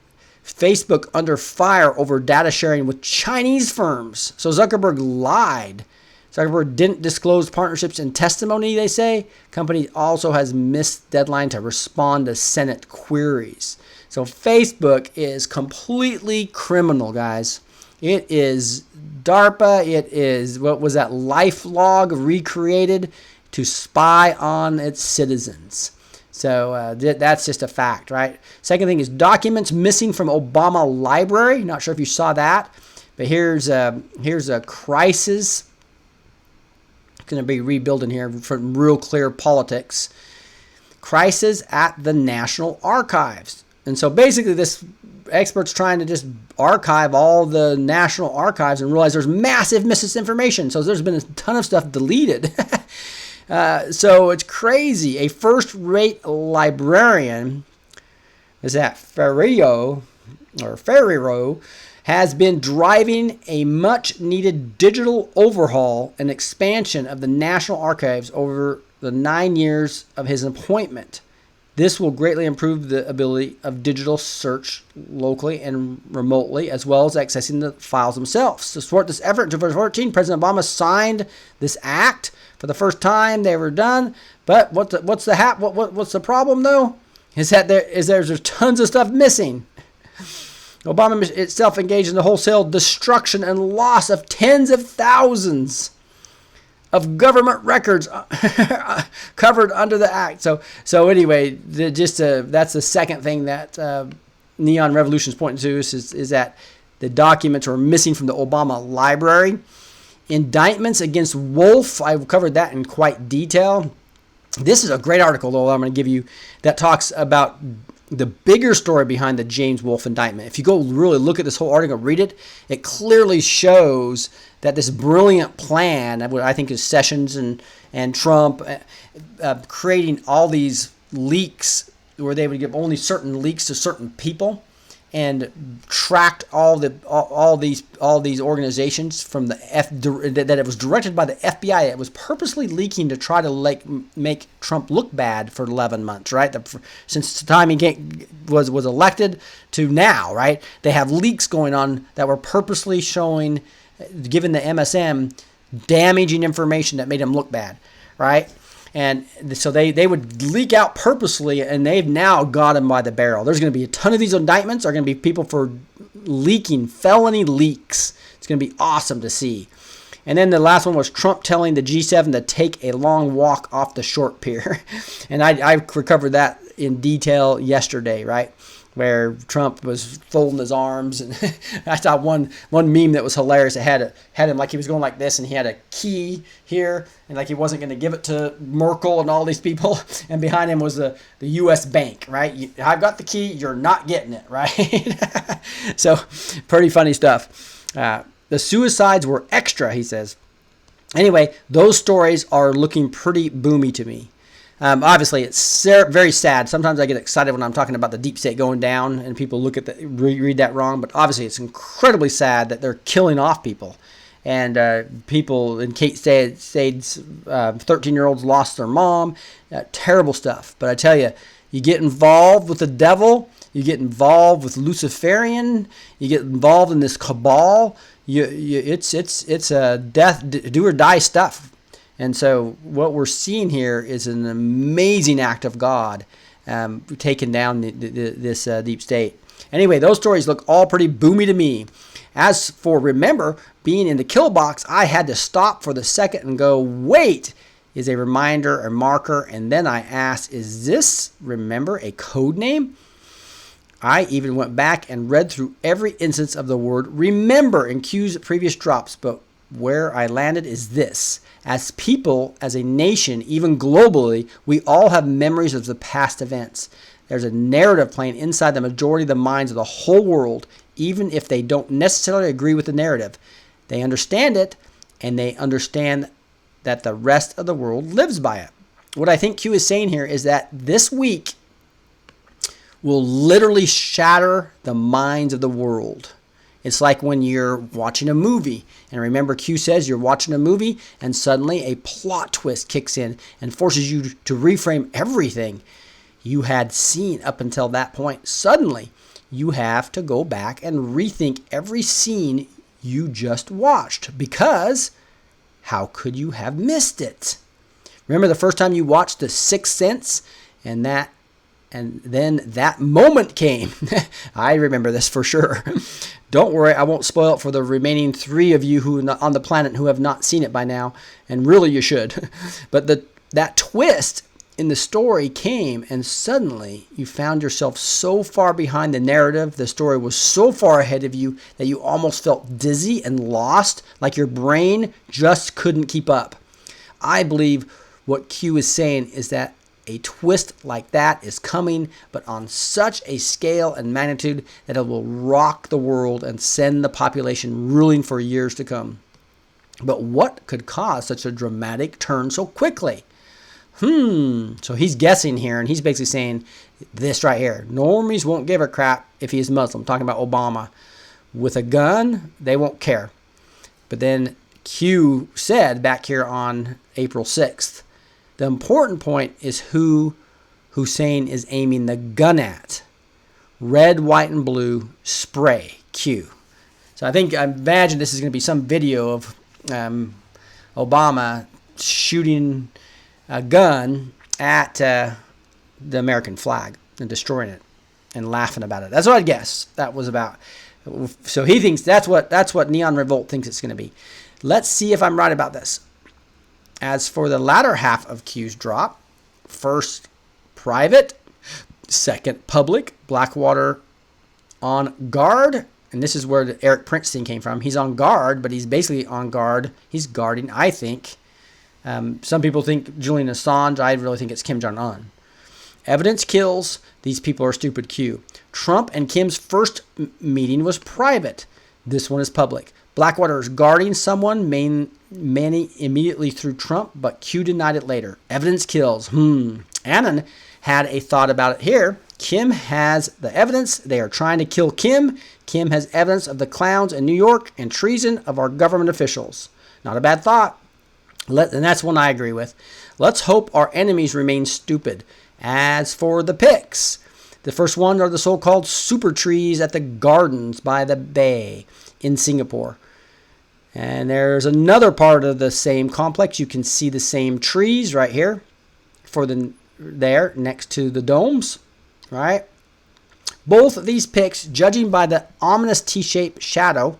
A: Facebook under fire over data sharing with Chinese firms. So Zuckerberg lied. Zuckerberg didn't disclose partnerships in testimony, they say. Company also has missed deadline to respond to Senate queries. So Facebook is completely criminal, guys. It is DARPA. It is, what was that, LifeLog recreated to spy on its citizens. So that's just a fact, right? Second thing is documents missing from Obama library. Not sure if you saw that, but here's a crisis. Going to be rebuilding here from Real Clear Politics. Crisis at the National Archives. And so basically this expert's trying to just archive all the National Archives and realize there's massive misinformation. So there's been a ton of stuff deleted. So it's crazy. A first-rate librarian, is that Ferrero, has been driving a much-needed digital overhaul and expansion of the National Archives over the 9 years of his appointment. This will greatly improve the ability of digital search locally and remotely, as well as accessing the files themselves. To support this effort in 2014, President Obama signed this act for the first time they were done. But what's the problem though? Is that there's tons of stuff missing. Obama itself engaged in the wholesale destruction and loss of tens of thousands of government records covered under the act. So anyway, that's the second thing that Neon Revolution is pointing to is that the documents are missing from the Obama library. Indictments against Wolf, I've covered that in quite detail. This is a great article, though, I'm going to give you that talks about the bigger story behind the James Wolf indictment. If you go really look at this whole article, read it, it clearly shows that this brilliant plan, what I think is Sessions and Trump, creating all these leaks where they would give only certain leaks to certain people, and tracked all these organizations from that it was directed by the FBI. It was purposely leaking to try to make Trump look bad for 11 months, right? Since the time he was elected to now, right? They have leaks going on that were purposely showing, given the MSM, damaging information that made him look bad, right? And so they would leak out purposely, and they've now got him by the barrel. There's going to be a ton of these indictments. Are going to be people for leaking, felony leaks. It's going to be awesome to see. And then the last one was Trump telling the G7 to take a long walk off the short pier. And I recovered that in detail yesterday, right? where Trump was folding his arms, and I saw one meme that was hilarious. It had him like he was going like this, and he had a key here, and like he wasn't going to give it to Merkel and all these people, and behind him was the U.S. bank, right? I've got the key, you're not getting it, right? So pretty funny stuff. The suicides were extra, he says. Anyway, those stories are looking pretty boomy to me. Obviously, it's very sad. Sometimes I get excited when I'm talking about the deep state going down and people look at read that wrong. But obviously, it's incredibly sad that they're killing off people. And people in Kate Stade's 13-year-olds lost their mom. Terrible stuff. But I tell you, you get involved with the devil. You get involved with Luciferian. You get involved in this cabal. It's a death, do or die stuff. And so what we're seeing here is an amazing act of God taking down this deep state. Anyway, those stories look all pretty boomy to me. As for remember, being in the kill box, I had to stop for the second and go, wait, is a reminder, a marker. And then I asked, is this, remember, a code name? I even went back and read through every instance of the word remember in Q's previous drops, but where I landed is this. As people, as a nation, even globally, we all have memories of the past events. There's a narrative playing inside the majority of the minds of the whole world, even if they don't necessarily agree with the narrative. They understand it, and they understand that the rest of the world lives by it. What I think Q is saying here is that this week will literally shatter the minds of the world. It's like when you're watching a movie, and remember Q says you're watching a movie and suddenly a plot twist kicks in and forces you to reframe everything you had seen up until that point. Suddenly, you have to go back and rethink every scene you just watched, because how could you have missed it? Remember the first time you watched The Sixth Sense, and then that moment came. I remember this for sure. Don't worry, I won't spoil it for the remaining 3 of you who on the planet who have not seen it by now, and really you should. But that twist in the story came, and suddenly you found yourself so far behind the narrative, the story was so far ahead of you that you almost felt dizzy and lost, like your brain just couldn't keep up. I believe what Q is saying is that a twist like that is coming, but on such a scale and magnitude that it will rock the world and send the population ruling for years to come. But what could cause such a dramatic turn so quickly? So he's guessing here, and he's basically saying this right here. Normies won't give a crap if he's Muslim. Talking about Obama. With a gun, they won't care. But then Q said back here on April 6th, the important point is who Hussein is aiming the gun at. Red, white, and blue spray, Q. So I imagine this is going to be some video of Obama shooting a gun at the American flag and destroying it and laughing about it. That's what I guess that was about. So he thinks that's what Neon Revolt thinks it's going to be. Let's see if I'm right about this. As for the latter half of Q's drop, first private, second public, Blackwater on guard. And this is where the Eric Prince thing came from. He's on guard, but he's basically on guard. He's guarding, I think. Some people think Julian Assange. I really think it's Kim Jong-un. Evidence kills. These people are stupid, Q. Trump and Kim's first meeting was private. This one is public. Blackwater is guarding someone, Manny immediately through Trump, but Q denied it later. Evidence kills. Annan had a thought about it here. Kim has the evidence. They are trying to kill Kim. Kim has evidence of the clowns in New York and treason of our government officials. Not a bad thought. And that's one I agree with. Let's hope our enemies remain stupid. As for the picks, the first one are the so-called super trees at the gardens by the bay in Singapore. And there's another part of the same complex. You can see the same trees right here there next to the domes, right? Both of these pics, judging by the ominous T-shaped shadow,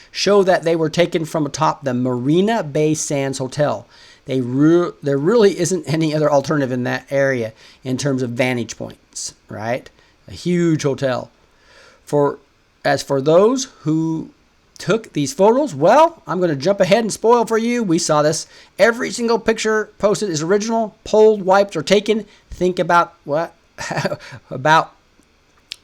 A: show that they were taken from atop the Marina Bay Sands Hotel. There really isn't any other alternative in that area in terms of vantage points, right? a huge hotel. As for those who took these photos, well, I'm going to jump ahead and spoil for you. We saw this. Every single picture posted is original, pulled, wiped, or taken. Think about what about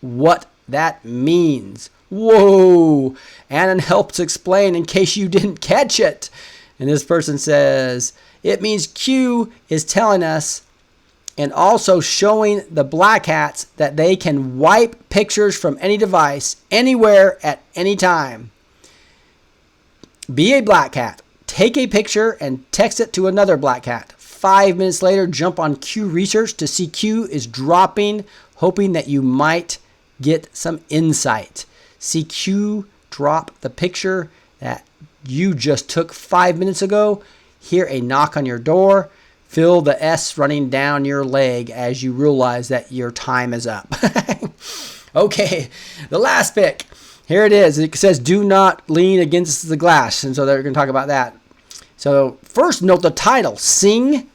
A: what that means. Whoa! Cueanon helps explain in case you didn't catch it. And this person says, it means Q is telling us and also showing the black hats that they can wipe pictures from any device, anywhere, at any time. Be a black hat. Take a picture and text it to another black hat. 5 minutes later, jump on Q research to see Q is dropping, hoping that you might get some insight. See Q drop the picture that you just took 5 minutes ago. Hear a knock on your door. Feel the S running down your leg as you realize that your time is up. Okay, the last pick. Here it is. It says, do not lean against the glass. And so they're going to talk about that. So first, note the title. Sing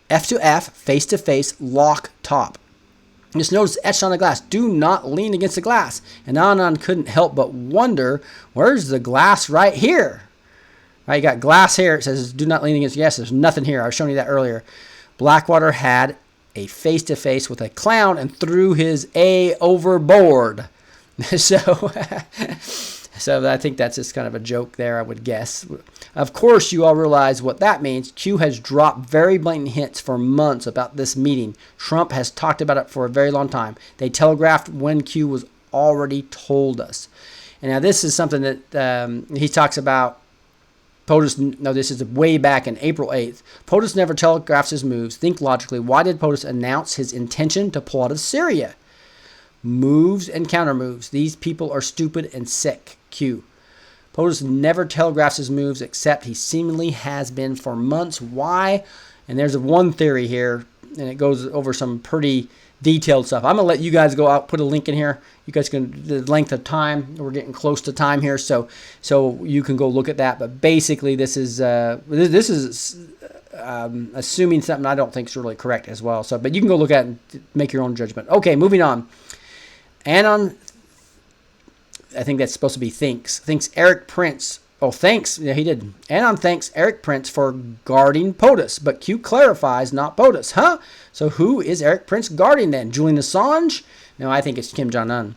A: F to F, face to face, lock top. Just notice etched on the glass. Do not lean against the glass. And Cueanon couldn't help but wonder, where's the glass right here? Right, you got glass here. It says, do not lean against the glass. There's nothing here. I was showing you that earlier. Blackwater had a face-to-face with a clown and threw his A overboard. So I think that's just kind of a joke there, I would guess. Of course, you all realize what that means. Q has dropped very blatant hints for months about this meeting. Trump has talked about it for a very long time. They telegraphed when Q was already told us. And now this is something that he talks about. POTUS, no, this is way back in April 8th. POTUS never telegraphs his moves. Think logically. Why did POTUS announce his intention to pull out of Syria? Moves and counter moves. These people are stupid and sick. Q. POTUS never telegraphs his moves, except he seemingly has been for months. Why? And there's one theory here, and it goes over some pretty detailed stuff. I'm going to let you guys go out, put a link in here. You guys can, the length of time, we're getting close to time here, so you can go look at that. But basically, this is assuming something I don't think is really correct as well. So, but you can go look at it and make your own judgment. Okay, moving on. Cueanon, I think that's supposed to be thinks Eric Prince. Oh, thanks. Yeah, he did. Cueanon thanks Eric Prince for guarding POTUS, but Q clarifies not POTUS. Huh? So who is Eric Prince guarding then? Julian Assange? No, I think it's Kim Jong-un.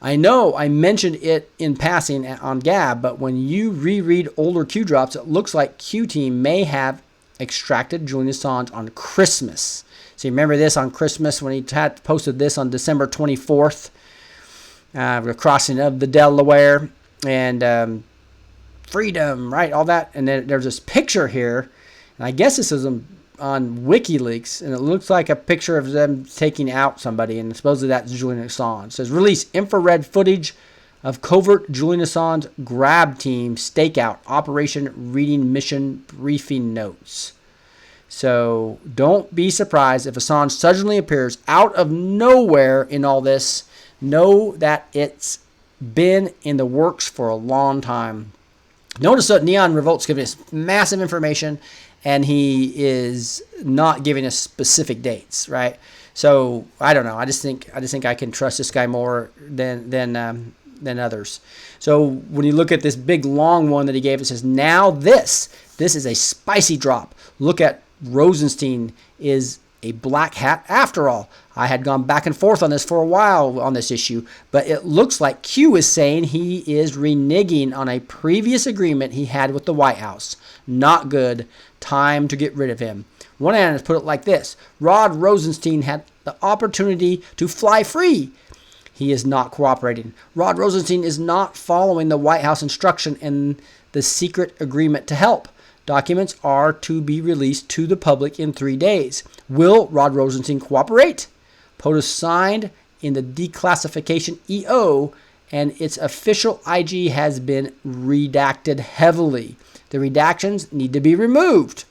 A: I know I mentioned it in passing on Gab, but when you reread older Q drops, it looks like Q team may have extracted Julian Assange on Christmas. So you remember this on Christmas when he had posted this on December 24th, the crossing of the Delaware and freedom, right? All that. And then there's this picture here, and I guess this is on WikiLeaks, and it looks like a picture of them taking out somebody, and supposedly that's Julian Assange. It says, release infrared footage of covert Julian Assange grab team stakeout operation reading mission briefing notes. So don't be surprised if Assange suddenly appears out of nowhere in all this. Know that it's been in the works for a long time. Notice that Neon Revolt's giving us massive information, and he is not giving us specific dates, right? So I don't know. I just think I can trust this guy more than others. So when you look at this big long one that he gave, it says, now this is a spicy drop. Look at Rosenstein is a black hat after all. I had gone back and forth on this for a while on this issue, but it looks like Q is saying he is reneging on a previous agreement he had with the White House. Not good. Time to get rid of him. One analyst put it like this: Rod Rosenstein had the opportunity to fly free. He is not cooperating. Rod Rosenstein is not following the White House instruction in the secret agreement to help. Documents are to be released to the public in 3 days. Will Rod Rosenstein cooperate? POTUS signed in the declassification EO, and its official IG has been redacted heavily. The redactions need to be removed.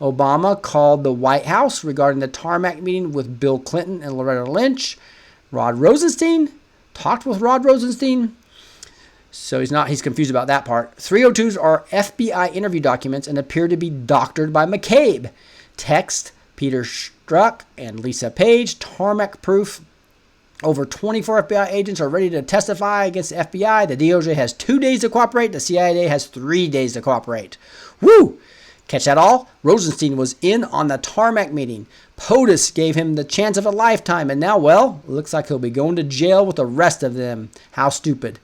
A: Obama called the White House regarding the tarmac meeting with Bill Clinton and Loretta Lynch. Rod Rosenstein talked with Rod Rosenstein. So he's confused about that part. 302s are FBI interview documents and appear to be doctored by McCabe. Text, Peter Strzok and Lisa Page, tarmac proof Over 24 FBI agents are ready to testify against the FBI. The DOJ has 2 days to cooperate. The CIA has 3 days to cooperate. Woo! Catch that all? Rosenstein was in on the tarmac meeting. POTUS gave him the chance of a lifetime, and now, well, looks like he'll be going to jail with the rest of them. How stupid.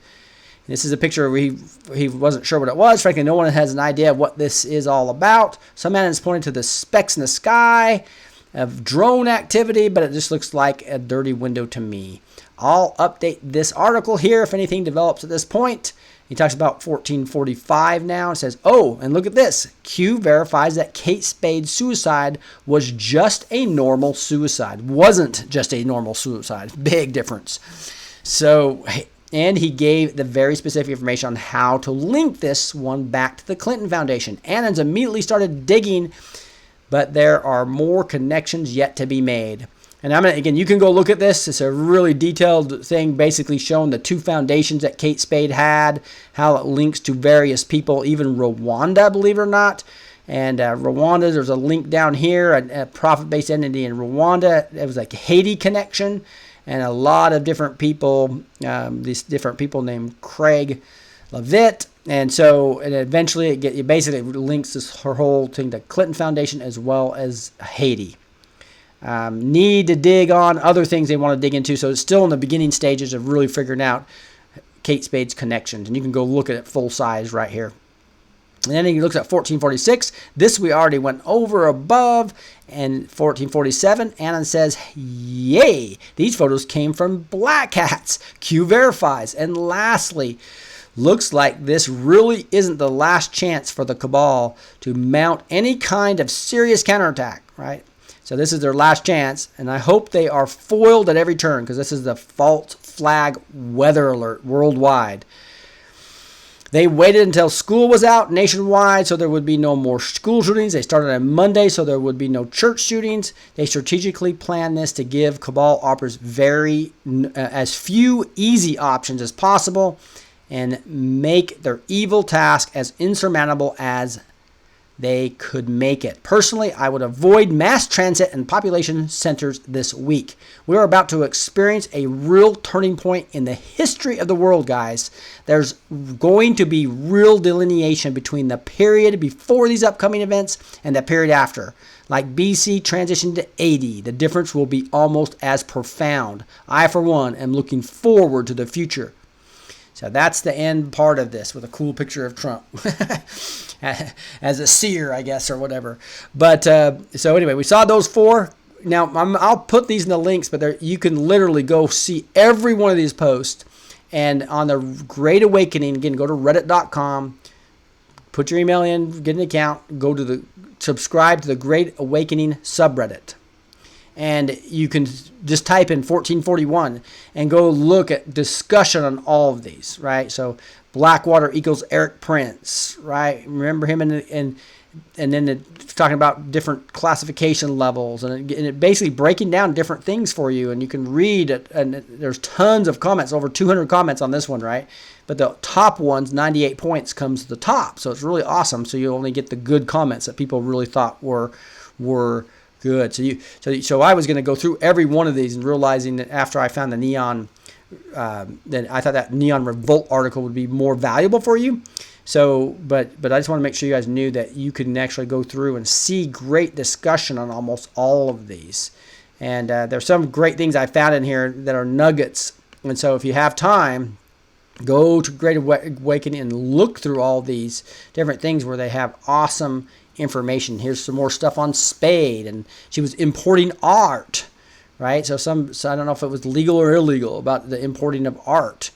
A: This is a picture where he wasn't sure what it was. Frankly, no one has an idea of what this is all about. Some man is pointing to the specks in the sky of drone activity, but it just looks like a dirty window to me. I'll update this article here if anything develops at this point. He talks about 1445 now. It says, oh, and look at this. Q verifies that Kate Spade's suicide was just a normal suicide. Wasn't just a normal suicide. Big difference. So, and he gave the very specific information on how to link this one back to the Clinton Foundation. Annans immediately started digging, but there are more connections yet to be made. And again, you can go look at this. It's a really detailed thing, basically showing the 2 foundations that Kate Spade had, how it links to various people, even Rwanda, believe it or not. And Rwanda, there's a link down here, a profit-based entity in Rwanda. It was like a Haiti connection, and a lot of different people, these different people named Craig Levitt. And so eventually it basically links this her whole thing to Clinton Foundation as well as Haiti. Need to dig on other things they want to dig into. So it's still in the beginning stages of really figuring out Kate Spade's connections. And you can go look at it full size right here. And then he looks at 1446. This we already went over above. And 1447, Annan says, yay, these photos came from black hats. Q verifies. And lastly, looks like this really isn't the last chance for the cabal to mount any kind of serious counterattack, right? So this is their last chance, and I hope they are foiled at every turn, because this is the false flag weather alert worldwide. They waited until school was out nationwide so there would be no more school shootings. They started on Monday so there would be no church shootings. They strategically planned this to give cabal operatives as few easy options as possible and make their evil task as insurmountable as they could make it. Personally, I would avoid mass transit and population centers this week. We are about to experience a real turning point in the history of the world, guys. There's going to be real delineation between the period before these upcoming events and the period after. Like BC transitioned to AD, the difference will be almost as profound. I, for one, am looking forward to the future. So that's the end part of this with a cool picture of Trump as a seer, I guess, or whatever. But so anyway, we saw those 4. Now, I'll put these in the links, but you can literally go see every one of these posts. And on the Great Awakening, again, go to reddit.com, put your email in, get an account, subscribe to the Great Awakening subreddit. And you can just type in 1441 and go look at discussion on all of these, right? So Blackwater equals Eric Prince, right? Remember him and then talking about different classification levels and it basically breaking down different things for you. And you can read it, and there's tons of comments, over 200 comments on this one, right? But the top ones, 98 points, comes to the top. So it's really awesome. So you only get the good comments that people really thought were good. So I was going to go through every one of these and realizing that after I found the neon, that I thought that neon revolt article would be more valuable for you. So, but I just want to make sure you guys knew that you can actually go through and see great discussion on almost all of these. And there's some great things I found in here that are nuggets. And so if you have time, go to Great Awakening and look through all these different things where they have awesome information. Here's some more stuff on Spade, and she was importing art, right? So I don't know if it was legal or illegal about the importing of art.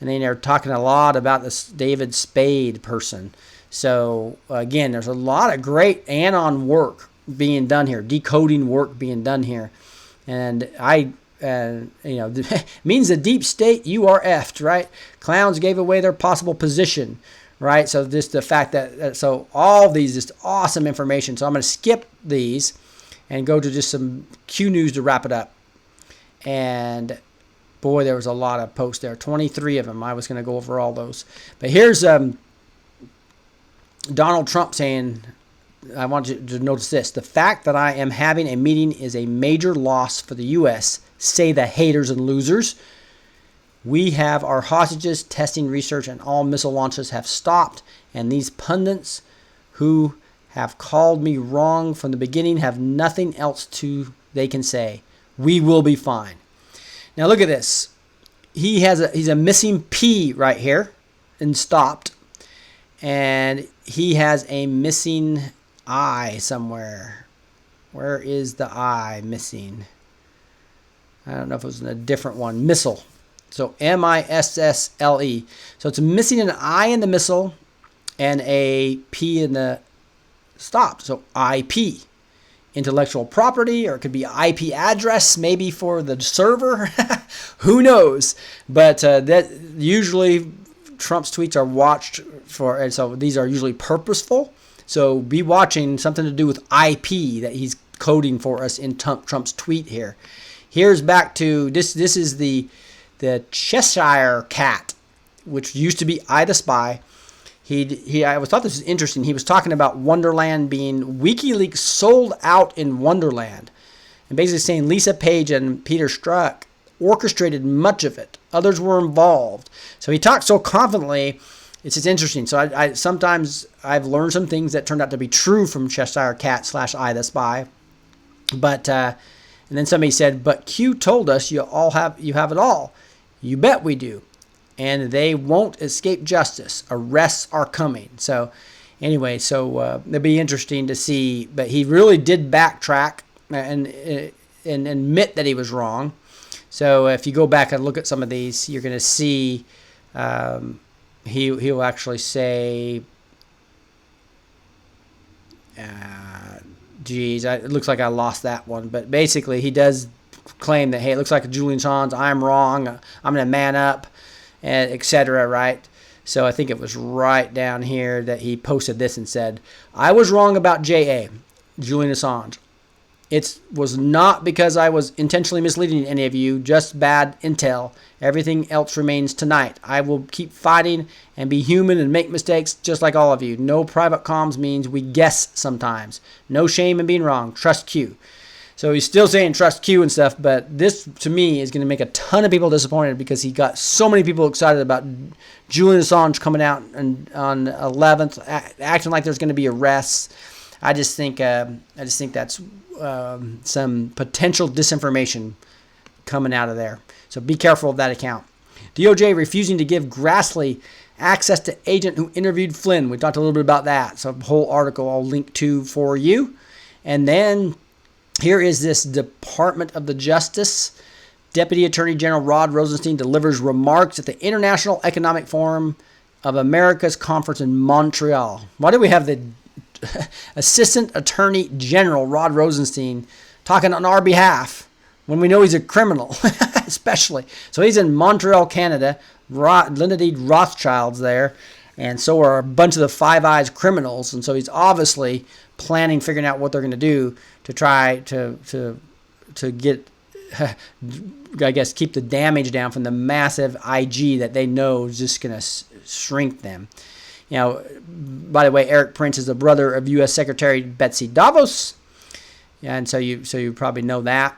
A: And then they're talking a lot about this David Spade person. So again, there's a lot of great Anon work being done here, decoding work being done here. And means the deep state, you are effed, right? Clowns gave away their possible position, right? So just the fact that, so all these just awesome information. So I'm going to skip these and go to just some Q news to wrap it up. And boy, there was a lot of posts there, 23 of them. I was going to go over all those. But here's Donald Trump saying, I want you to notice this. The fact that I am having a meeting is a major loss for the U.S., say the haters and losers. We have our hostages, testing, research, and all missile launches have stopped. And these pundits who have called me wrong from the beginning have nothing else they can say. We will be fine. Now look at this. He's a missing P right here and stopped. And he has a missing I somewhere. Where is the I missing? I don't know if it was in a different one. Missile. So M-I-S-S-L-E. So it's missing an I in the missile and a P in the stop. So IP. Intellectual property, or it could be IP address, maybe for the server. Who knows? But that usually Trump's tweets are watched for, and so these are usually purposeful. So be watching something to do with IP that he's coding for us in Trump's tweet here. Here's back to this. This is the Cheshire Cat, which used to be I the Spy. I thought this was interesting. He was talking about Wonderland being WikiLeaks sold out in Wonderland, and basically saying Lisa Page and Peter Strzok orchestrated much of it. Others were involved. So he talked so confidently. It's just interesting. So I sometimes I've learned some things that turned out to be true from Cheshire Cat / I the Spy, but and then somebody said, "But Q told us you have it all." You bet we do. And they won't escape justice. Arrests are coming. So anyway, it'll be interesting to see. But he really did backtrack and admit that he was wrong. So if you go back and look at some of these, you're going to see he'll actually say, it looks like I lost that one. But basically, he does claim that, hey, it looks like Julian Assange, I'm wrong. I'm going to man up. And etc. Right? So I think it was right down here that he posted this and said, I was wrong about J.A., Julian Assange. It was not because I was intentionally misleading any of you, just bad intel. Everything else remains tonight. I will keep fighting and be human and make mistakes just like all of you. No private comms means we guess sometimes. No shame in being wrong. Trust Q. So he's still saying trust Q and stuff, but this, to me, is going to make a ton of people disappointed because he got so many people excited about Julian Assange coming out on 11th, acting like there's going to be arrests. I just think that's some potential disinformation coming out of there. So be careful of that account. DOJ refusing to give Grassley access to agent who interviewed Flynn. We talked a little bit about that. So a whole article I'll link to for you. And then here is this Department of the Justice. Deputy Attorney General Rod Rosenstein delivers remarks at the International Economic Forum of America's conference in Montreal. Why do we have the Assistant Attorney General Rod Rosenstein talking on our behalf when we know he's a criminal, especially? So he's in Montreal, Canada. Linda D. Rothschild's there, and so are a bunch of the Five Eyes criminals. And so he's obviously planning, figuring out what they're going to do to try to get, I guess, keep the damage down from the massive IG that they know is just going to shrink them. You know, by the way, Eric Prince is the brother of U.S. Secretary Betsy DeVos, and so you probably know that.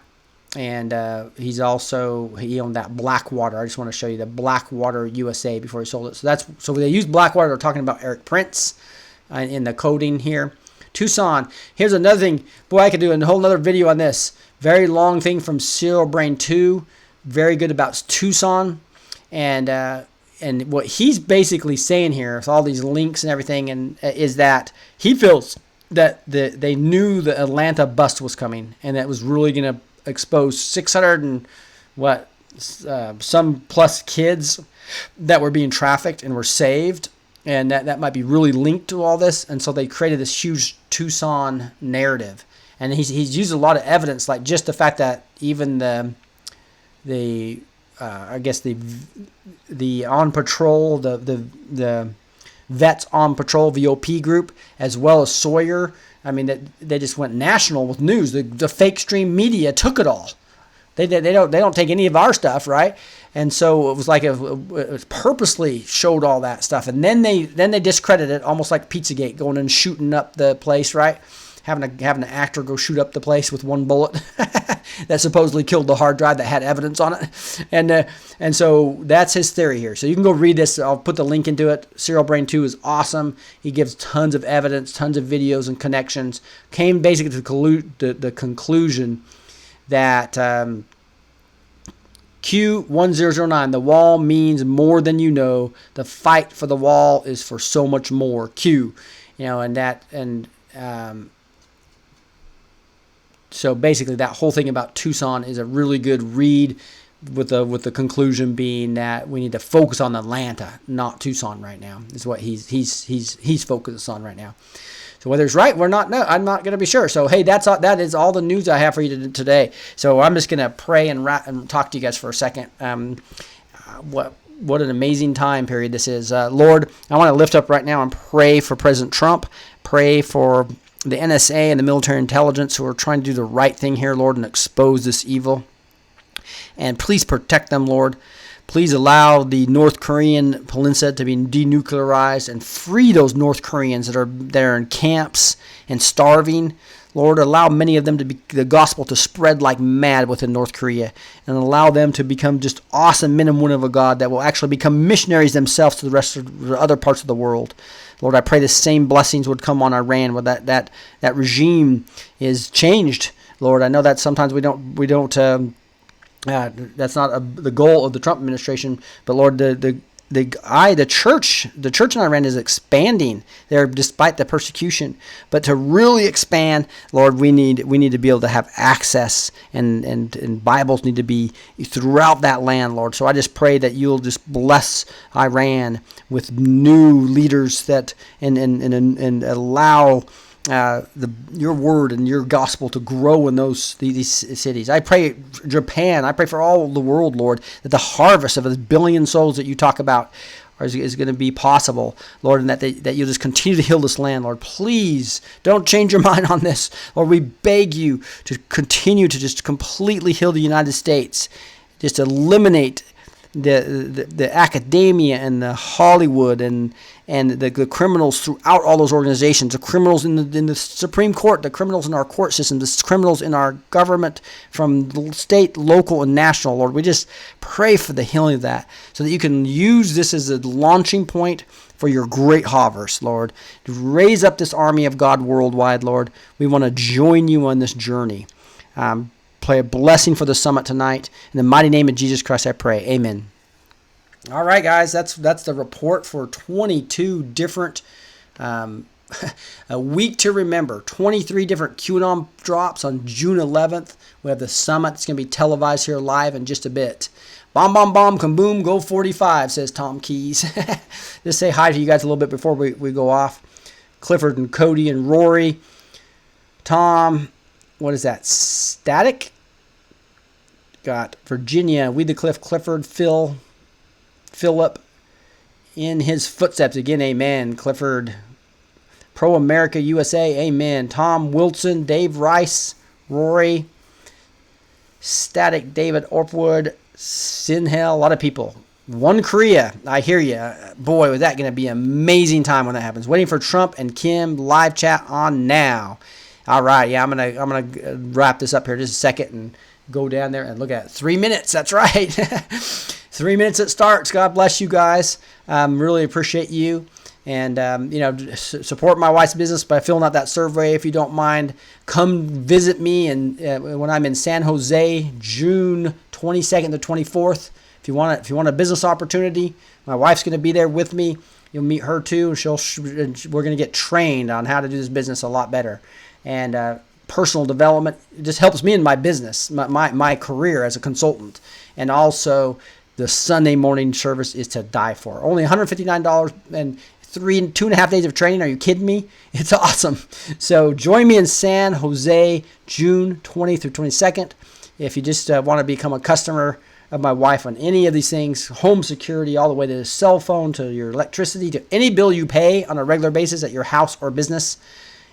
A: And he owned that Blackwater. I just want to show you the Blackwater USA before he sold it. So they use Blackwater. They're talking about Eric Prince in the coding here. Tucson. Here's another thing. Boy, I could do a whole other video on this. Very long thing from Serial Brain 2. Very good about Tucson. And what he's basically saying here with all these links and everything is that he feels that they knew the Atlanta bust was coming and that was really going to expose 600 and some plus kids that were being trafficked and were saved. And that might be really linked to all this. And so they created this huge Tucson narrative. And he's used a lot of evidence, like just the fact that even the on patrol, the Vets on Patrol VOP group, as well as Sawyer. I mean, they just went national with news. The fake stream media took it all. They don't take any of our stuff, right? And so it was like it purposely showed all that stuff, and then they discredited it, almost like Pizzagate, going and shooting up the place, right? having an actor go shoot up the place with one bullet that supposedly killed the hard drive that had evidence on it. And so that's his theory here. So you can go read this. I'll put the link into it. Serial Brain 2 is awesome. He gives tons of evidence, tons of videos and connections. Came basically to the conclusion that Q1009, the wall means more than you know. The fight for the wall is for so much more. Q, so basically that whole thing about Tucson is a really good read, with the conclusion being that we need to focus on Atlanta, not Tucson right now. Is what he's focused on right now. So whether it's right, I'm not going to be sure. So hey, that is all the news I have for you today. So I'm just going to pray and talk to you guys for a second. What an amazing time period this is. Lord, I want to lift up right now and pray for President Trump. Pray for the NSA and the military intelligence who are trying to do the right thing here, Lord, and expose this evil. And please protect them, Lord. Please allow the North Korean peninsula to be denuclearized and free those North Koreans that are there in camps and starving. Lord, allow many of them to be the gospel to spread like mad within North Korea, and allow them to become just awesome men and women of God that will actually become missionaries themselves to the rest of the other parts of the world. Lord, I pray the same blessings would come on Iran, where that regime is changed. Lord, I know that sometimes we don't. That's not the goal of the Trump administration, but Lord, the church in Iran is expanding there despite the persecution. But to really expand, Lord, we need to be able to have access, and Bibles need to be throughout that land, Lord. So I just pray that you'll just bless Iran with new leaders that and allow your word and your gospel to grow in these cities. I pray Japan. I pray for all the world, Lord, that the harvest of those billion souls that you talk about is going to be possible, Lord, and that you'll just continue to heal this land, Lord. Please don't change your mind on this, Lord. We beg you to continue to just completely heal the United States. Just eliminate the academia and the Hollywood and the criminals throughout all those organizations, the criminals in the Supreme Court, the criminals in our court system, the criminals in our government from state, local, and national, Lord. We just pray for the healing of that so that you can use this as a launching point for your great harvest, Lord. To raise up this army of God worldwide, Lord. We want to join you on this journey. Pray a blessing for the summit tonight. In the mighty name of Jesus Christ, I pray. Amen. All right, guys, that's the report for 22 different, a week to remember, 23 different Cueanon drops on June 11th. We have the summit. It's going to be televised here live in just a bit. Bomb, bomb, bomb, kaboom, go 45, says Tom Keys. Just say hi to you guys a little bit before we go off. Clifford and Cody and Rory. Tom, what is that? Static? Got Virginia, We the Cliff, Clifford, Philip, in his footsteps again, amen. Clifford, Pro America USA, amen. Tom Wilson, Dave Rice, Rory, Static, David Orpwood, Sinhel, a lot of people. One Korea, I hear you. Boy, was that going to be an amazing time when that happens. Waiting for Trump and Kim, live chat on now. All right, yeah, I'm gonna wrap this up here just a second and go down there and look at it. 3 minutes. That's right. 3 minutes it starts. God bless you guys. Really appreciate you. And, support my wife's business by filling out that survey if you don't mind. Come visit me and when I'm in San Jose, June 22nd to 24th. If you want a business opportunity, my wife's going to be there with me. You'll meet her too. We're going to get trained on how to do this business a lot better. And personal development, it just helps me in my business, my career as a consultant. And also, the Sunday morning service is to die for. Only $159 and 2.5 days of training. Are you kidding me? It's awesome. So join me in San Jose, June 20th through 22nd. If you just want to become a customer of my wife on any of these things, home security, all the way to the cell phone, to your electricity, to any bill you pay on a regular basis at your house or business,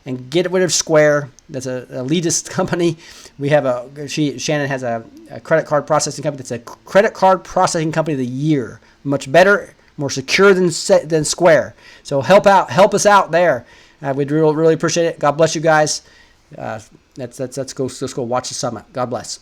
A: and get rid of Square. That's an elitist company. We have Shannon has a credit card processing company that's a credit card processing company of the year. Much better, more secure than Square. So help us out there. We'd really appreciate it. God bless you guys. let's go watch the summit. God bless.